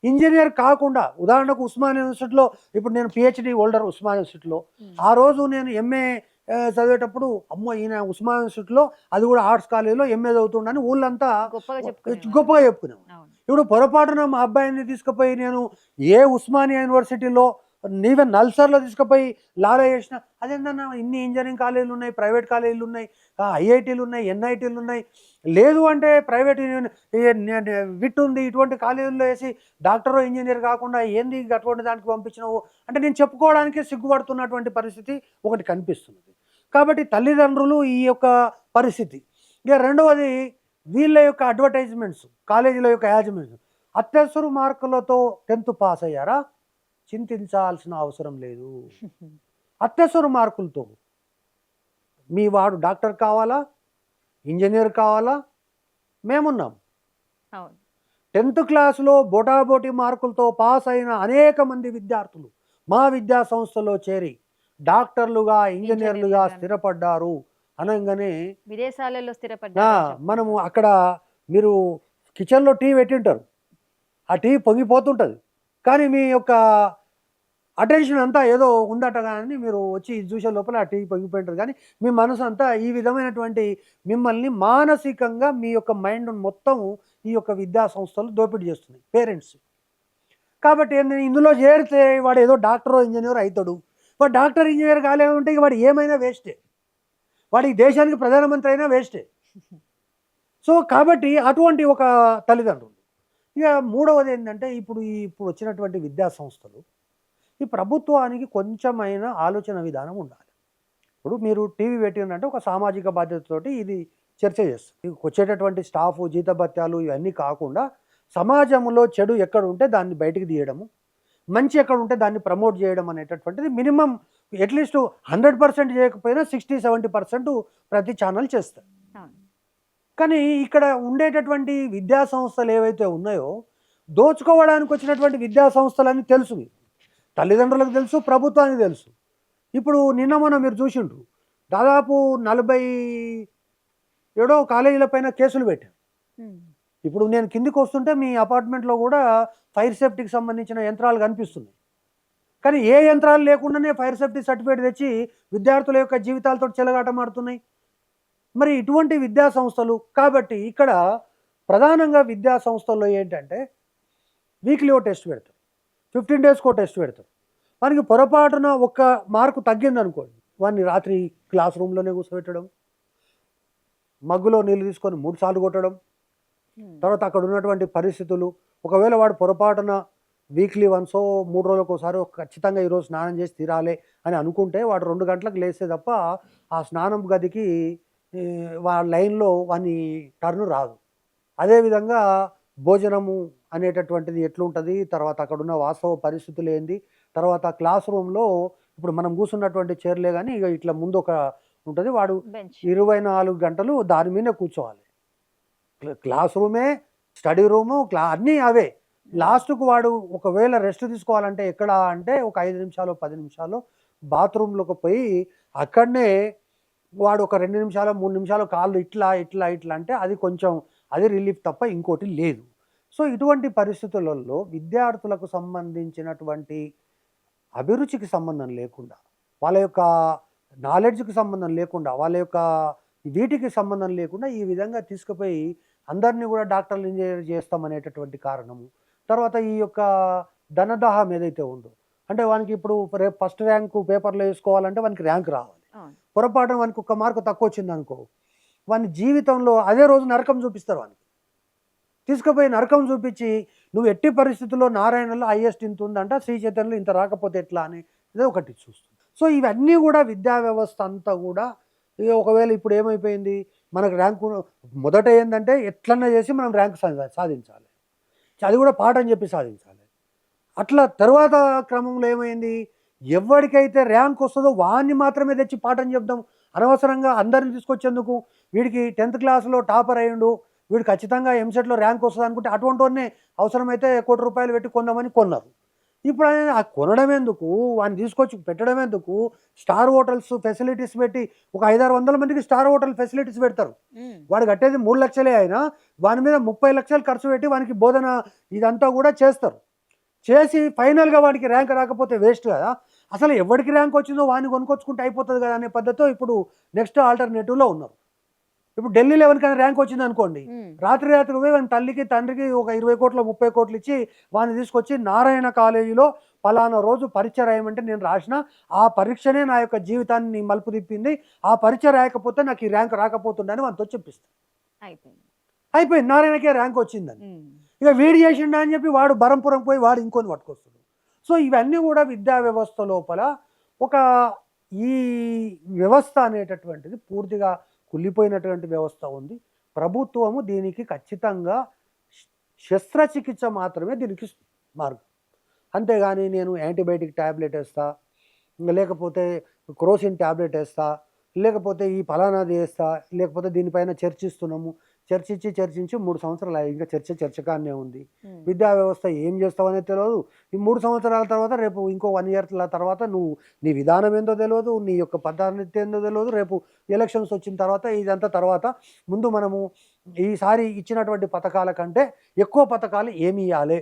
ఇంజనీర్ కాకుండా ఉదాహరణకు ఉస్మాన్ యూనివర్సిటీలో ఇప్పుడు నేను పిహెచ్డి హోల్డర్ ఉస్మాన్ యూనివర్సిటీలో, ఆ రోజు నేను ఎంఏ చదివేటప్పుడు అమ్మో ఈయన ఉస్మాన్ యూనివర్సిటీలో అది కూడా ఆర్ట్స్ కాలేజీలో ఎంఏ చదువుతుండని ఊళ్ళంతా గొప్పగా చెప్పుకునేవారు. గొప్పగా చెప్పుకున్నాం. అవును. ఇప్పుడు పొరపాటున మా అబ్బాయిని తీసుకుపోయి నేను ఏ ఉస్మానియా యూనివర్సిటీలో ఈవెన్ నల్సర్లో తీసుకుపోయి లాలా చేసిన అదేంటన్నా ఇన్ని ఇంజనీరింగ్ కాలేజీలు ఉన్నాయి, ప్రైవేట్ కాలేజీలు ఉన్నాయి, ఐఐటీలు ఉన్నాయి, ఎన్ఐటీలు ఉన్నాయి, లేదు అంటే ప్రైవేట్ విట్ ఉంది, ఇటువంటి కాలేజీల్లో వేసి డాక్టర్ ఇంజనీర్ కాకుండా ఏంది అటువంటి దానికి పంపించినావు అంటే నేను చెప్పుకోవడానికి సిగ్గుపడుతున్నటువంటి పరిస్థితి ఒకటి కనిపిస్తున్నది. కాబట్టి తల్లిదండ్రులు ఈ యొక్క పరిస్థితి. ఇక రెండవది వీళ్ళ యొక్క అడ్వర్టైజ్మెంట్స్, కాలేజీల యొక్క యాజమాన్యం అత్యవసర మార్కులతో 10th పాస్ అయ్యారా, చింతించాల్సిన అవసరం లేదు. అత్యవసర మార్కులతో మీ వాడు డాక్టర్ కావాలా, ఇంజనీర్ కావాలా, మేమున్నాం. అవును. 10th క్లాస్లో బోటాబోటి మార్కులతో పాస్ అయిన అనేక మంది విద్యార్థులు మా విద్యా సంస్థలో చేరి డాక్టర్లుగా, ఇంజనీర్లుగా స్థిరపడ్డారు అనగానే విదేశాలలో స్థిరపడ్డారు. మనము అక్కడ మీరు కిచెన్లో టీ పెట్టింటారు, ఆ టీ పొంగిపోతుంటుంది, కానీ మీ యొక్క అటెన్షన్ అంతా ఏదో ఉందట కానీ మీరు వచ్చి చూసే లోపల ఆ టీ పొంగిపోయింటుంది, కానీ మీ మనసు అంతా ఈ విధమైనటువంటి మిమ్మల్ని మానసికంగా మీ యొక్క మైండ్ మొత్తం ఈ యొక్క విద్యా సంస్థలు దోపిడీ చేస్తున్నాయి పేరెంట్స్. కాబట్టి ఇందులో చేరితే వాడు ఏదో డాక్టర్ ఇంజనీర్ అవుతాడు, వాడు డాక్టర్ ఇంజనీర్ కాలేవు ఉంటే వాడు ఏమైనా వేస్టే, వాడి దేశానికి ప్రధానమంత్రి అయినా వేస్టే. సో కాబట్టి అటువంటి ఒక తల్లిదండ్రులు. ఇక మూడవది ఏంటంటే ఇప్పుడు వచ్చినటువంటి విద్యా సంస్థలు ఈ ప్రభుత్వానికి కొంచెమైన ఆలోచన విధానం ఉండాలి. ఇప్పుడు మీరు టీవీ పెట్టినంటే ఒక సామాజిక బాధ్యతతోటి ఇది చర్చ చేస్తుంది. వచ్చేటటువంటి స్టాఫ్ జీతభత్యాలు ఇవన్నీ కాకుండా సమాజంలో చెడు ఎక్కడ ఉంటే దాన్ని బయటికి తీయడము, మంచి ఎక్కడ ఉంటే దాన్ని ప్రమోట్ చేయడం అనేటటువంటిది మినిమం అట్లీస్ట్ 100% చేయకపోయినా 60-70% ప్రతి ఛానల్ చేస్తారు. కానీ ఇక్కడ ఉండేటటువంటి విద్యా సంస్థలు ఏవైతే ఉన్నాయో దోచుకోవడానికి వచ్చినటువంటి విద్యా సంస్థలని తెలుసు, మీకు తల్లిదండ్రులకు తెలుసు, ప్రభుత్వానికి తెలుసు. ఇప్పుడు నిన్న మొన్న మీరు చూసిండ్రు దాదాపు 47 కాలేజీల పైన కేసులు పెట్టారు. ఇప్పుడు నేను కిందికి వస్తుంటే మీ అపార్ట్మెంట్లో కూడా ఫైర్ సేఫ్టీకి సంబంధించిన యంత్రాలు కనిపిస్తున్నాయి, కానీ ఏ యంత్రాలు లేకుండానే ఫైర్ సేఫ్టీ సర్టిఫికేట్ తెచ్చి విద్యార్థుల యొక్క జీవితాలతో చెలగాటమాడుతున్నాయి. మరి ఇటువంటి విద్యా సంస్థలు కాబట్టి ఇక్కడ ప్రధానంగా విద్యా సంస్థల్లో ఏంటంటే వీక్లీ ఓ టెస్ట్ పెడతారు, 15 డేస్కో టెస్ట్ పెడతారు. మనకి పొరపాటున ఒక్క మార్కు తగ్గింది అనుకోండి, వాడిని రాత్రి క్లాస్ రూమ్లోనే కూర్చోబెట్టడం, మగ్గులో నీళ్ళు తీసుకొని 3 సార్లు కొట్టడం, తర్వాత అక్కడ ఉన్నటువంటి పరిస్థితులు ఒకవేళ వాడు పొరపాటున వీక్లీ వన్సో 3 రోజులకు ఒకసారి ఖచ్చితంగా ఈరోజు స్నానం చేసి తీరాలి అని అనుకుంటే వాడు 2 గంటలకు లేస్తే తప్ప ఆ స్నానం గదికి వాళ్ళ లైన్లో వాని టర్న్ రాదు. అదేవిధంగా భోజనము అనేటటువంటిది ఎట్లుంటుంది, తర్వాత అక్కడ ఉన్న వాస్తవ పరిస్థితులు ఏంది, తర్వాత క్లాస్ రూమ్లో ఇప్పుడు మనం కూర్చున్నటువంటి చైర్లే కానీ ఇక ఇట్లా ముందు ఒక ఉంటుంది, వాడు 24 గంటలు దాని మీదే కూర్చోవాలి. క్లాస్ రూమే, స్టడీ రూము, అన్నీ అవే. లాస్ట్కు వాడు ఒకవేళ రెస్ట్ తీసుకోవాలంటే ఎక్కడ అంటే ఒక 5 నిమిషాలు 10 నిమిషాలు బాత్రూంలోకి పోయి అక్కడనే వాడు ఒక 2 నిమిషాలు 3 నిమిషాలు కాళ్ళు ఇట్లా ఇట్లా ఇట్లా అంటే అది కొంచెం అది రిలీఫ్ తప్ప ఇంకోటి లేదు. సో ఇటువంటి పరిస్థితులలో విద్యార్థులకు సంబంధించినటువంటి అభిరుచికి సంబంధం లేకుండా, వాళ్ళ యొక్క నాలెడ్జ్‌కి సంబంధం లేకుండా, వాళ్ళ యొక్క వీటికి సంబంధం లేకుండా ఈ విధంగా తీసుకుపోయి అందరిని కూడా డాక్టర్లు, ఇంజినీర్ చేస్తామనేటటువంటి కారణము. తర్వాత ఈ యొక్క ధనదాహం ఏదైతే ఉందో, అంటే వానికి ఇప్పుడు రేపు ఫస్ట్ ర్యాంకు పేపర్‌లో ఏసుకోవాలంటే వానికి ర్యాంక్ రావాలి. అవును. పొరపాటున వానికి ఒక్క మార్కు తక్కువొచ్చిందనుకో, వాని జీవితంలో అదే రోజు నరకం చూపిస్తారు వానికి. తీసుకుపోయి నరకం చూపించి, నువ్వు ఎట్టి పరిస్థితుల్లో నారాయణలో హైయెస్ట్ ఇంత ఉందంట, శ్రీ చైతన్యలో ఇంత రాకపోతే ఎట్లా అని ఇదే ఒకటి చూస్తుంది. సో ఇవన్నీ కూడా విద్యా వ్యవస్థ అంతా కూడా ఒకవేళ ఇప్పుడు ఏమైపోయింది, మనకు ర్యాంకు మొదట ఏంటంటే ఎట్లన్నా చేసి మనం ర్యాంక్ సాధించాలి, అది కూడా పాఠం అని చెప్పి సాధించాలి. అట్లా తర్వాత క్రమంలో ఏమైంది, ఎవరికైతే ర్యాంక్ వస్తుందో వాడిని మాత్రమే తెచ్చి పాఠం చెప్దాం, అనవసరంగా అందరిని తీసుకొచ్చేందుకు. వీడికి 10th క్లాస్లో టాపర్ అయ్యిండు, వీడు ఖచ్చితంగా ఎంసెట్లో ర్యాంక్ వస్తుంది అనుకుంటే అటువంటి వాడిని అవసరమైతే ₹1,00,00,000 పెట్టి కొందామని కొన్నారు. ఇప్పుడు అనేది ఆ కొనడం ఎందుకు, వాడిని తీసుకొచ్చి పెట్టడం ఎందుకు, స్టార్ హోటల్స్ ఫెసిలిటీస్ పెట్టి ఒక 500-600 మందికి స్టార్ హోటల్ ఫెసిలిటీస్ పెడతారు. వాడు కట్టేది 3 లక్షలే అయినా వాని మీద 30 లక్షలు ఖర్చు పెట్టి వానికి బోధన ఇదంతా కూడా చేస్తారు. చేసి ఫైనల్గా వాడికి ర్యాంక్ రాకపోతే వేస్ట్ కదా. అసలు ఎవరికి ర్యాంక్ వచ్చిందో వాడిని కొనుక్కొచ్చుకుంటే అయిపోతుంది కదా అనే పద్ధతితో ఇప్పుడు నెక్స్ట్ ఆల్టర్నేటివ్లో ఉన్నారు. ఇప్పుడు ఢిల్లీలో ఎవరికైనా ర్యాంక్ వచ్చింది అనుకోండి, రాత్రి పోయి వాని తల్లికి తండ్రికి ఒక 20 కోట్లు 30 కోట్లు ఇచ్చి వాడిని తీసుకొచ్చి నారాయణ కాలేజీలో పలానా రోజు పరీక్ష రాయమంటే నేను రాసిన, ఆ పరీక్షనే నా యొక్క జీవితాన్ని మలుపు తిప్పింది, ఆ పరీక్ష రాయకపోతే నాకు ఈ ర్యాంక్ రాకపోతుండని వానితో చెప్పిస్తాను. అయిపోయింది, నారాయణకే ర్యాంక్ వచ్చిందని. ఇక వీడు చేసిండా అని చెప్పి వాడు బరంపురం పోయి వాడు ఇంకొని పట్టుకొస్తాడు. సో ఇవన్నీ కూడా విద్యా వ్యవస్థ లోపల ఒక ఈ వ్యవస్థ అనేటటువంటిది పూర్తిగా కుళ్ళిపోయినటువంటి వ్యవస్థ ఉంది. ప్రభుత్వము దీనికి ఖచ్చితంగా శస్త్రచికిత్స మాత్రమే దీనికి మార్గం. అంతేగాని నేను యాంటీబయాటిక్ ట్యాబ్లెట్ వేస్తా, లేకపోతే క్రోసిన్ ట్యాబ్లెట్ వేస్తా, లేకపోతే ఈ ఫలానాది వేస్తా, లేకపోతే దీనిపైన చర్చిస్తున్నాము, చర్చించి 3 సంవత్సరాలు ఇంకా చర్చకాన్నే ఉంది. విద్యా వ్యవస్థ ఏం చేస్తావనేది తెలియదు. ఈ 3 సంవత్సరాల తర్వాత రేపు ఇంకో 1 ఇయర్ తర్వాత నువ్వు నీ విధానం ఏందో తెలియదు, నీ యొక్క పద్ధతి ఏందో తెలియదు. రేపు ఎలక్షన్స్ వచ్చిన తర్వాత ఇదంతా తర్వాత ముందు మనము ఈసారి ఇచ్చినటువంటి పథకాల కంటే ఎక్కువ పథకాలు ఏమి ఇవ్వాలి,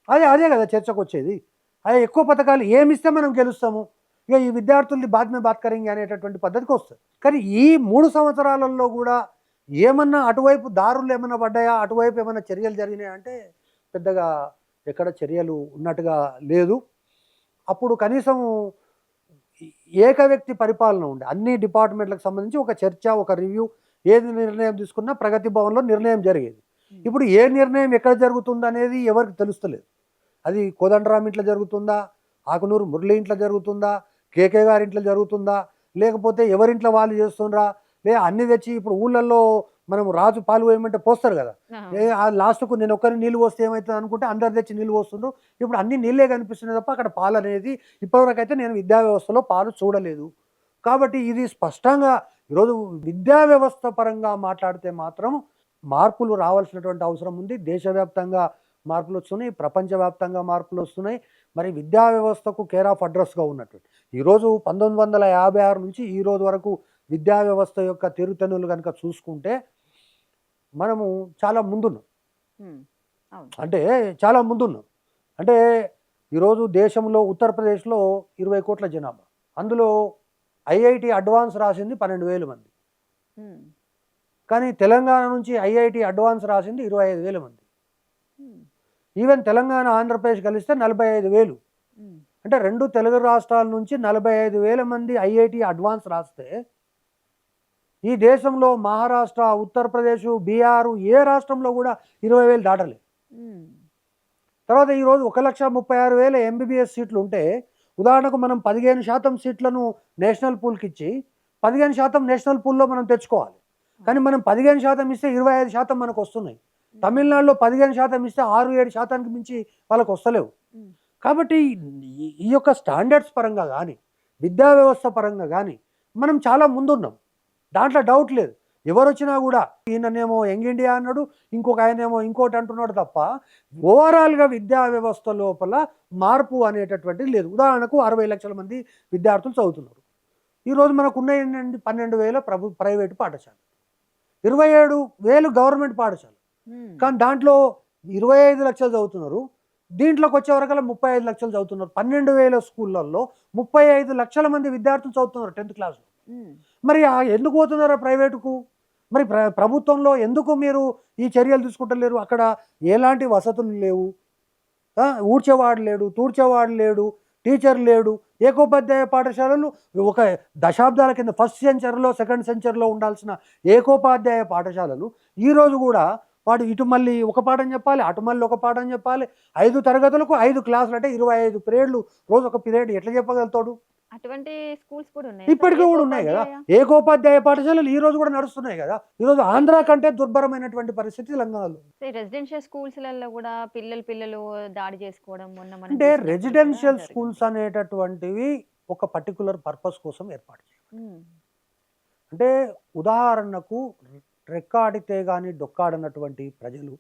అదే కదా చర్చకు వచ్చేది. అదే ఎక్కువ పథకాలు ఏమిస్తే మనం గెలుస్తాము, ఇక ఈ విద్యార్థుల్ని బాత్ కరింగ్ అనేటటువంటి పద్ధతికి వస్తుంది. కానీ ఈ 3 సంవత్సరాలలో కూడా ఏమన్నా అటువైపు దారులు ఏమన్నా పడ్డాయా, అటువైపు ఏమన్నా చర్యలు జరిగినాయా అంటే పెద్దగా ఎక్కడ చర్యలు ఉన్నట్టుగా లేదు. అప్పుడు కనీసం ఏక వ్యక్తి పరిపాలన ఉండే, అన్ని డిపార్ట్మెంట్లకు సంబంధించి ఒక చర్చ, ఒక రివ్యూ, ఏది నిర్ణయం తీసుకున్నా ప్రగతి భవన్లో నిర్ణయం జరిగేది. ఇప్పుడు ఏ నిర్ణయం ఎక్కడ జరుగుతుందనేది ఎవరికి తెలుస్తలేదు. అది కోదండరామ్ ఇంట్లో జరుగుతుందా, ఆకునూరు మురళి ఇంట్లో జరుగుతుందా, కేకే గారి ఇంట్లో జరుగుతుందా, లేకపోతే ఎవరింట్లో వాళ్ళు చేస్తుండ్రా, అన్ని తెచ్చి ఇప్పుడు ఊళ్ళల్లో మనం రాజు పాలు పోయమంటే పోస్తారు కదా, లాస్ట్కు నేను ఒక్కరిని నీళ్ళు పోస్తే ఏమవుతుంది అనుకుంటే అందరు తెచ్చి నీళ్ళు పోస్తుండ్రు. ఇప్పుడు అన్ని నీళ్ళే కనిపిస్తున్నాయి తప్ప అక్కడ పాలు అనేది ఇప్పటివరకు అయితే నేను విద్యా వ్యవస్థలో పాలు చూడలేదు. కాబట్టి ఇది స్పష్టంగా ఈరోజు విద్యా వ్యవస్థ పరంగా మాట్లాడితే మాత్రం మార్పులు రావాల్సినటువంటి అవసరం ఉంది. దేశవ్యాప్తంగా మార్పులు వస్తున్నాయి, ప్రపంచవ్యాప్తంగా మార్పులు వస్తున్నాయి. మరి విద్యా వ్యవస్థకు కేర్ ఆఫ్ అడ్రస్గా ఉన్నటువంటి ఈరోజు 1956 నుంచి ఈ రోజు వరకు విద్యా వ్యవస్థ యొక్క తీరుతెన్నులు కనుక చూసుకుంటే మనము చాలా ముందున్నాం. అంటే చాలా ముందున్నాం. అంటే ఈరోజు దేశంలో ఉత్తరప్రదేశ్లో 20 కోట్ల జనాభా, అందులో ఐఐటి అడ్వాన్స్ రాసింది 12,000 మంది. కానీ తెలంగాణ నుంచి ఐఐటి అడ్వాన్స్ రాసింది 25,000 మంది. ఈవెన్ తెలంగాణ ఆంధ్రప్రదేశ్ కలిస్తే 45,000. అంటే 2 తెలుగు రాష్ట్రాల నుంచి 45,000 మంది ఐఐటి అడ్వాన్స్ రాస్తే ఈ దేశంలో మహారాష్ట్ర, ఉత్తరప్రదేశ్, బీహారు ఏ రాష్ట్రంలో కూడా 20,000 దాటలేదు. తర్వాత ఈరోజు 1,36,000 ఎంబీబీఎస్ సీట్లు ఉంటే ఉదాహరణకు మనం 15% సీట్లను నేషనల్ పూల్కి ఇచ్చి 15% నేషనల్ పూల్లో మనం తెచ్చుకోవాలి. కానీ మనం 15% ఇస్తే 25% మనకు వస్తున్నాయి. తమిళనాడులో 15% ఇస్తే 6-7% మించి వాళ్ళకు వస్తలేవు. కాబట్టి ఈ యొక్క స్టాండర్డ్స్ పరంగా కానీ విద్యా వ్యవస్థ పరంగా కానీ మనం చాలా ముందున్నాం, దాంట్లో డౌట్ లేదు. ఎవరు వచ్చినా కూడా ఈయననేమో యంగ్ ఇండియా అన్నాడు, ఇంకొక ఆయనేమో ఇంకోటి అంటున్నాడు తప్ప ఓవరాల్గా విద్యా వ్యవస్థ లోపల మార్పు అనేటటువంటిది లేదు. ఉదాహరణకు 60 లక్షల మంది విద్యార్థులు చదువుతున్నారు. ఈరోజు మనకు ఉన్న 12,000 ప్రైవేటు పాఠశాలలు. 27,000 గవర్నమెంట్ పాఠశాల, కానీ దాంట్లో 25 లక్షలు చదువుతున్నారు. దీంట్లోకి వచ్చే వరకల్లా 35 లక్షలు చదువుతున్నారు. 12,000 స్కూళ్ళల్లో 35 లక్షల మంది విద్యార్థులు చదువుతున్నారు 10th క్లాస్లో. మరి ఎందుకు పోతున్నారా ప్రైవేటుకు? మరి ప్రభుత్వంలో ఎందుకు మీరు ఈ చర్యలు తీసుకుంటలేరు? అక్కడ ఎలాంటి వసతులు లేవు, ఊడ్చేవాడు లేడు, తూడ్చేవాడు లేడు, టీచర్ లేడు. ఏకోపాధ్యాయ పాఠశాలలు ఒక దశాబ్దాల కింద ఫస్ట్ సెంచరీలో సెకండ్ సెంచరీలో ఉండాల్సిన ఏకోపాధ్యాయ పాఠశాలలు ఈరోజు కూడా వాడు ఇటు మళ్ళీ ఒక పాఠం చెప్పాలి, అటు మళ్ళీ ఒక పాఠం చెప్పాలి. 5 తరగతులకు 5 క్లాసులు అంటే 25 పీరియడ్లు, రోజు ఒక పీరియడ్ ఎట్లా చెప్పగలుగుతాడు? అటువంటి స్కూల్స్ కూడా ఉన్నాయి, ఇప్పటికీ కూడా ఉన్నాయి కదా. ఏకోపాధ్యాయ పాఠశాలలు ఈ రోజు కూడా నడుస్తున్నాయి కదా. ఈరోజు ఆంధ్ర కంటే దుర్భరమైనటువంటి పరిస్థితి తెలంగాణలో. రెసిడెన్షియల్ స్కూల్స్లలో కూడా పిల్లలు దాడి చేసుకోవడం అంటే రెసిడెన్షియల్ స్కూల్స్ అనేటటువంటివి ఒక పర్టికులర్ పర్పస్ కోసం ఏర్పాటు చేయాలి. అంటే ఉదాహరణకు రెక్కాడితే కానీ డొక్కాడనటువంటి ప్రజలు,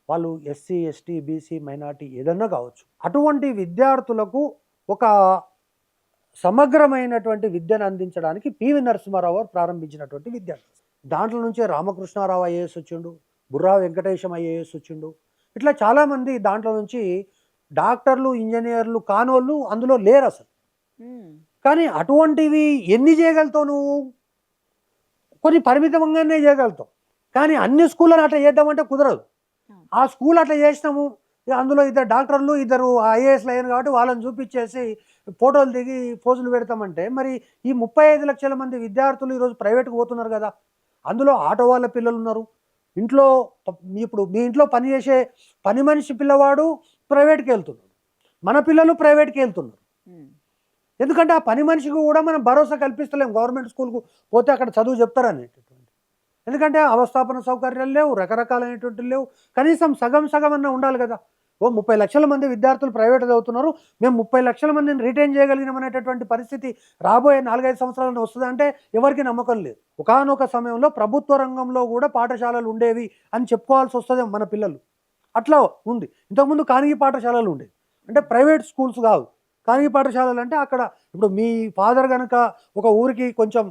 వాళ్ళు ఎస్సీ, ఎస్టీ, బీసీ, మైనార్టీ ఏదన్నా కావచ్చు, అటువంటి విద్యార్థులకు ఒక సమగ్రమైనటువంటి విద్యను అందించడానికి పివి నరసింహారావు గారు ప్రారంభించినటువంటి విద్యార్థి. దాంట్లో నుంచే రామకృష్ణారావు ఐఏఎస్ వచ్చిండు, బుర్రా వెంకటేశం ఐఏఎస్ వచ్చిండు. ఇట్లా చాలామంది దాంట్లో నుంచి డాక్టర్లు, ఇంజనీర్లు కానోళ్ళు అందులో లేరు అసలు. కానీ అటువంటివి ఎన్ని చేయగలుగుతావు నువ్వు? కొన్ని పరిమితంగానే చేయగలుగుతావు. కానీ అన్ని స్కూళ్ళని అట్లా చేద్దామంటే కుదరదు. ఆ స్కూల్ అట్లా చేసినాము, అందులో 2 డాక్టర్లు 2 ఐఏఎస్లు అయ్యారు కాబట్టి వాళ్ళని చూపించేసి ఫోటోలు దిగి పోజులు పెడతామంటే, మరి ఈ 35 లక్షల మంది విద్యార్థులు ఈరోజు ప్రైవేట్కి పోతున్నారు కదా. అందులో ఆటో వాళ్ళ పిల్లలు ఉన్నారు. ఇంట్లో ఇప్పుడు మీ ఇంట్లో పనిచేసే పని మనిషి పిల్లవాడు ప్రైవేట్కి వెళ్తున్నాడు, మన పిల్లలు ప్రైవేట్కి వెళ్తున్నారు. ఎందుకంటే ఆ పని మనిషికి కూడా మనం భరోసా కల్పిస్తలేం గవర్నమెంట్ స్కూల్కు పోతే అక్కడ చదువు చెప్తారనేటటువంటి. ఎందుకంటే అవస్థాపన సౌకర్యాలు లేవు, రకరకాలైనటువంటి లేవు. కనీసం సగం అన్న ఉండాలి కదా. 30 లక్షల మంది విద్యార్థులు ప్రైవేట్ చదువుతున్నారు, మేము 30 లక్షల మందిని రిటైన్ చేయగలిగినామనేటటువంటి పరిస్థితి రాబోయే 4-5 సంవత్సరాలను వస్తుందంటే ఎవరికి నమ్మకం లేదు. ఒకానొక సమయంలో ప్రభుత్వ రంగంలో కూడా పాఠశాలలు ఉండేవి అని చెప్పుకోవాల్సి వస్తుంది మన పిల్లలు. అట్లా ఉంది. ఇంతకుముందు కానిగి పాఠశాలలు ఉండేవి, అంటే ప్రైవేట్ స్కూల్స్ కావు, కానిగి పాఠశాలలు. అంటే అక్కడ ఇప్పుడు మీ ఫాదర్ కనుక ఒక ఊరికి కొంచెం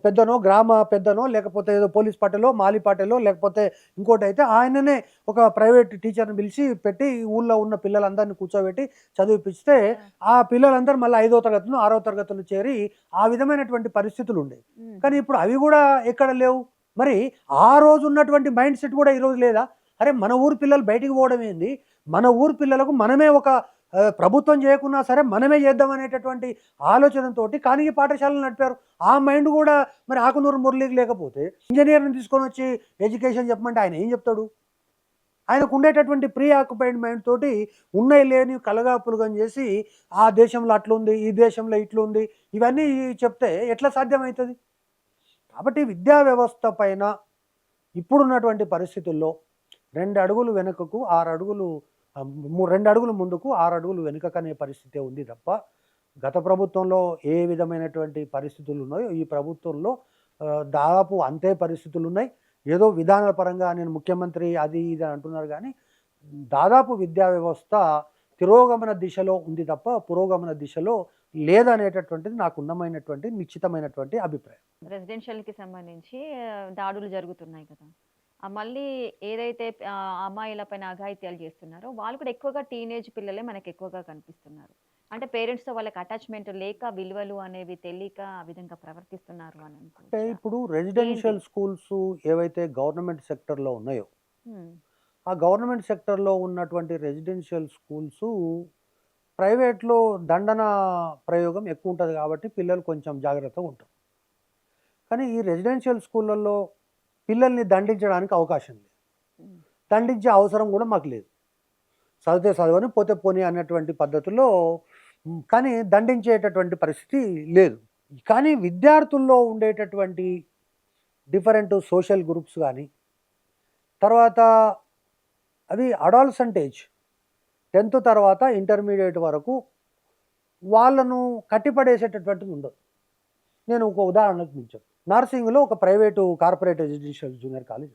పెద్దనో, గ్రామ పెద్దనో, లేకపోతే ఏదో పోలీస్ పాటలో, మాలి పాటలో, లేకపోతే ఇంకోటి అయితే ఆయననే ఒక ప్రైవేట్ టీచర్ని పిలిచి పెట్టి ఊళ్ళో ఉన్న పిల్లలందరినీ కూర్చోబెట్టి చదివిపిస్తే ఆ పిల్లలందరూ మళ్ళీ 5వ తరగతులు 6వ తరగతులు చేరి ఆ విధమైనటువంటి పరిస్థితులు ఉండేవి. కానీ ఇప్పుడు అవి కూడా ఎక్కడ లేవు. మరి ఆ రోజు ఉన్నటువంటి మైండ్ సెట్ కూడా ఈరోజు లేదా? అరే మన ఊరు పిల్లలు బయటికి పోవడం ఏంది, మన ఊరు పిల్లలకు మనమే ఒక ప్రభుత్వం చేయకున్నా సరే మనమే చేద్దామనేటటువంటి ఆలోచనతో కానిగి పాఠశాలలు నడిపారు. ఆ మైండ్ కూడా మరి ఆకునూరు మురళికి లేకపోతే ఇంజనీర్ని తీసుకొని వచ్చి ఎడ్యుకేషన్ చెప్పమంటే ఆయన ఏం చెప్తాడు? ఆయనకు ఉండేటటువంటి ప్రీ ఆక్యుపైడ్ మైండ్ తోటి ఉన్నాయి లేని కలగాపులుగం చేసి ఆ దేశంలో అట్లుంది, ఈ దేశంలో ఇట్లుంది, ఇవన్నీ చెప్తే ఎట్లా సాధ్యమవుతుంది? కాబట్టి విద్యా వ్యవస్థ పైన ఇప్పుడున్నటువంటి పరిస్థితుల్లో 2 అడుగులు వెనుకకు 6 అడుగులు 2 అడుగులు ముందుకు 6 అడుగులు వెనుకకు అనే పరిస్థితే ఉంది తప్ప, గత ప్రభుత్వంలో ఏ విధమైనటువంటి పరిస్థితులు ఉన్నాయో ఈ ప్రభుత్వంలో దాదాపు అంతే పరిస్థితులు ఉన్నాయి. ఏదో విధానాల పరంగా నేను ముఖ్యమంత్రి అది ఇది అంటున్నారు, కానీ దాదాపు విద్యా వ్యవస్థ తిరోగమన దిశలో ఉంది తప్ప పురోగమన దిశలో లేదనేటటువంటిది నాకు ఉన్నమైనటువంటి నిశ్చితమైనటువంటి అభిప్రాయం. రెసిడెన్షియల్కి సంబంధించి దాడులు జరుగుతున్నాయి కదా, మళ్ళీ ఏదైతే అమ్మాయిల పైన అఘాయిత్యాలు చేస్తున్నారో వాళ్ళు కూడా ఎక్కువగా టీనేజ్ పిల్లలే మనకి ఎక్కువగా కనిపిస్తున్నారు. అంటే పేరెంట్స్తో వాళ్ళకి అటాచ్మెంట్ లేక, విలువలు అనేవి తెలియక ఆ విధంగా ప్రవర్తిస్తున్నారు అని అంటే ఇప్పుడు రెసిడెన్షియల్ స్కూల్స్ ఏవైతే గవర్నమెంట్ సెక్టర్లో ఉన్నాయో, ఆ గవర్నమెంట్ సెక్టర్లో ఉన్నటువంటి రెసిడెన్షియల్ స్కూల్స్ ప్రైవేట్లో దండన ప్రయోగం ఎక్కువ ఉంటుంది కాబట్టి పిల్లలు కొంచెం జాగ్రత్తగా ఉంటారు. కానీ ఈ రెసిడెన్షియల్ స్కూళ్ళల్లో పిల్లల్ని దండించడానికి అవకాశం లేదు, దండించే అవసరం కూడా మాకు లేదు. చదివితే చదవని, పోతే పోనీ అన్నటువంటి పద్ధతుల్లో, కానీ దండించేటటువంటి పరిస్థితి లేదు. కానీ విద్యార్థుల్లో ఉండేటటువంటి డిఫరెంట్ సోషల్ గ్రూప్స్ కానీ, తర్వాత అది అడాలసెంట్ ఏజ్ 10th తర్వాత ఇంటర్మీడియట్ వరకు వాళ్ళను కట్టిపడేసేటటువంటిది ఉండదు. నేను ఒక ఉదాహరణకు మించాను, నార్సింగ్లో ఒక private corporate residential junior college,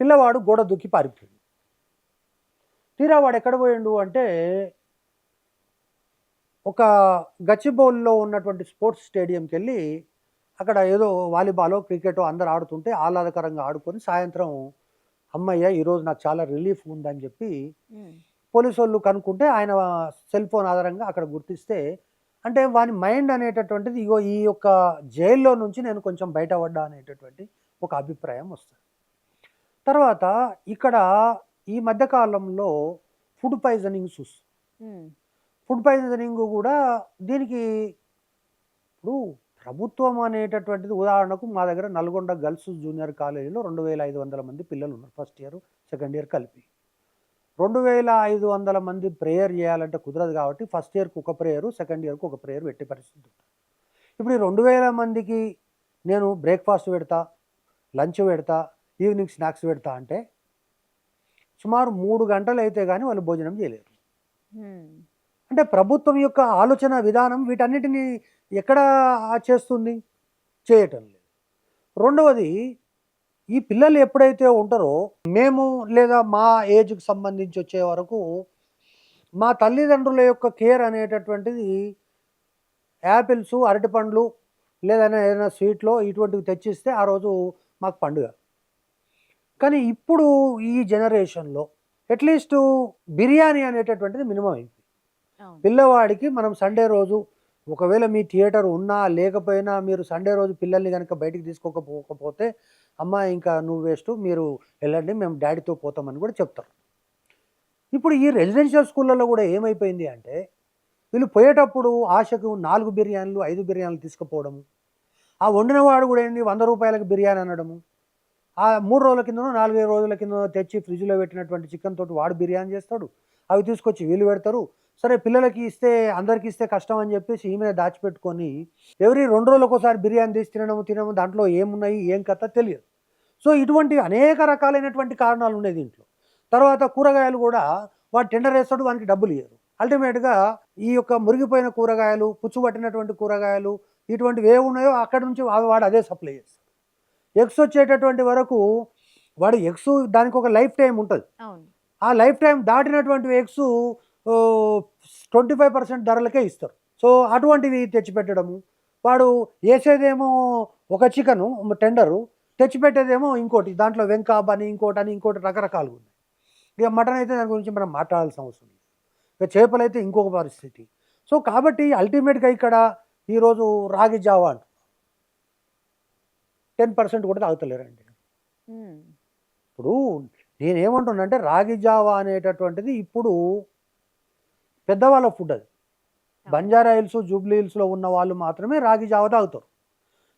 పిల్లవాడు గోడ దూకి పారిపోయాడు. తీరా వాడు ఎక్కడ పోయిండు అంటే ఒక గచ్చిబౌలిలో ఉన్నటువంటి స్పోర్ట్స్ స్టేడియంకి వెళ్ళి అక్కడ ఏదో వాలీబాలో క్రికెటో అందరు ఆడుతుంటే ఆహ్లాదకరంగా ఆడుకొని సాయంత్రం అమ్మయ్య ఈరోజు నాకు చాలా రిలీఫ్ ఉందని చెప్పి పోలీసు వాళ్ళు కనుక్కుంటే ఆయన సెల్ ఫోన్ ఆధారంగా అక్కడ గుర్తిస్తే అంటే వాని మైండ్ అనేటటువంటిది ఇగో ఈ యొక్క జైల్లో నుంచి నేను కొంచెం బయటపడ్డా అనేటటువంటి ఒక అభిప్రాయం వస్తుంది. తర్వాత ఇక్కడ ఈ మధ్యకాలంలో ఫుడ్ పాయిజనింగ్ చూస్తుంది. ఫుడ్ పాయిజనింగ్ కూడా దీనికి ఇప్పుడు ప్రభుత్వం అనేటటువంటిది ఉదాహరణకు మా దగ్గర నల్గొండ గర్ల్స్ జూనియర్ కాలేజీలో 2500 మంది పిల్లలు ఉన్నారు, ఫస్ట్ ఇయర్ సెకండ్ ఇయర్ కలిపి. 2500 మంది ప్రేయర్ చేయాలంటే కుదరదు కాబట్టి ఫస్ట్ ఇయర్కి ఒక ప్రేయరు, సెకండ్ ఇయర్కి ఒక ప్రేయర్ పెట్టే పరిస్థితి ఉంటుంది. ఇప్పుడు ఈ 2000 మందికి నేను బ్రేక్ఫాస్ట్ పెడతా, లంచ్ పెడతా, ఈవినింగ్ స్నాక్స్ పెడతా అంటే సుమారు 3 గంటలు అయితే కానీ వాళ్ళు భోజనం చేయలేరు. అంటే ప్రభుత్వం యొక్క ఆలోచన విధానం వీటన్నిటిని ఎక్కడ చేస్తుంది? చేయటం లేదు. రెండవది, ఈ పిల్లలు ఎప్పుడైతే ఉంటారో మేము లేదా మా ఏజ్కి సంబంధించి వచ్చే వరకు మా తల్లిదండ్రుల యొక్క కేర్ అనేటటువంటిది యాపిల్స్, అరటిపండ్లు లేదా ఏదైనా స్వీట్లో ఇటువంటివి తెచ్చిస్తే ఆ రోజు మాకు పండుగ. కానీ ఇప్పుడు ఈ జనరేషన్లో అట్లీస్ట్ బిర్యానీ అనేటటువంటిది మినిమం అయింది. పిల్లవాడికి మనం సండే రోజు ఒకవేళ మీ థియేటర్ ఉన్నా లేకపోయినా మీరు సండే రోజు పిల్లల్ని కనుక బయటికి తీసుకోకపోతే అమ్మ ఇంకా నువ్వు వేస్ట్, మీరు వెళ్ళండి, మేము డాడీతో పోతామని కూడా చెప్తారు. ఇప్పుడు ఈ రెసిడెన్షియల్ స్కూళ్ళలో కూడా ఏమైపోయింది అంటే వీళ్ళు పోయేటప్పుడు ఆశకు 4 బిర్యానీలు 5 బిర్యానీలు తీసుకుపోవడము, ఆ వండినవాడు కూడా ఏంది 100 రూపాయలకు బిర్యానీ అనడము, ఆ 3 రోజుల కిందనో 4 రోజుల కింద తెచ్చి ఫ్రిడ్జ్లో పెట్టినటువంటి చికెన్ తోటి వాడు బిర్యానీ చేస్తాడు, అవి తీసుకొచ్చి వీళ్ళు పెడతారు. సరే పిల్లలకి ఇస్తే అందరికి ఇస్తే కష్టం అని చెప్పేసి ఈమె దాచిపెట్టుకొని ఎవరీ 2 రోజులకు ఒకసారి బిర్యానీ తీసి తినము దాంట్లో ఏమున్నాయి ఏం కథ తెలియదు. సో ఇటువంటి అనేక రకాలైనటువంటి కారణాలు ఉన్నాయి దీంట్లో. తర్వాత కూరగాయలు కూడా వాడు టెండర్ వేస్తాడు, వానికి డబ్బులు ఇయ్యరు. అల్టిమేట్గా ఈ యొక్క మురిగిపోయిన కూరగాయలు, పుచ్చుపట్టినటువంటి కూరగాయలు ఇటువంటివి ఏ ఉన్నాయో అక్కడి నుంచి వాడు అదే సప్లై చేస్తాడు. ఎగ్స్ వచ్చేటటువంటి వరకు వాడు ఎగ్స్ దానికి ఒక లైఫ్ టైం ఉంటుంది. ఆ లైఫ్ టైం దాటినటువంటి ఎగ్స్ 25% ధరలకే ఇస్తారు. సో అటువంటివి తెచ్చిపెట్టడము, వాడు వేసేదేమో ఒక చికెను టెండరు, తెచ్చిపెట్టేదేమో ఇంకోటి, దాంట్లో వెంకాబ్ అని ఇంకోటి రకరకాలుగా ఉన్నాయి. ఇక మటన్ అయితే దాని గురించి మనం మాట్లాడాల్సిన అవసరం లేదు. ఇక చేపలు అయితే ఇంకొక పరిస్థితి. సో కాబట్టి అల్టిమేట్గా ఇక్కడ ఈరోజు రాగి జావా అంటున్నారు, 10% కూడా తాగుతలేరండి. ఇప్పుడు నేనేమంటున్నానంటే రాగి జావా అనేటటువంటిది ఇప్పుడు పెద్దవాళ్ళ ఫుడ్. అది బంజారా హిల్స్, జూబ్లీ హిల్స్లో ఉన్న వాళ్ళు మాత్రమే రాగి జావా తాగుతారు.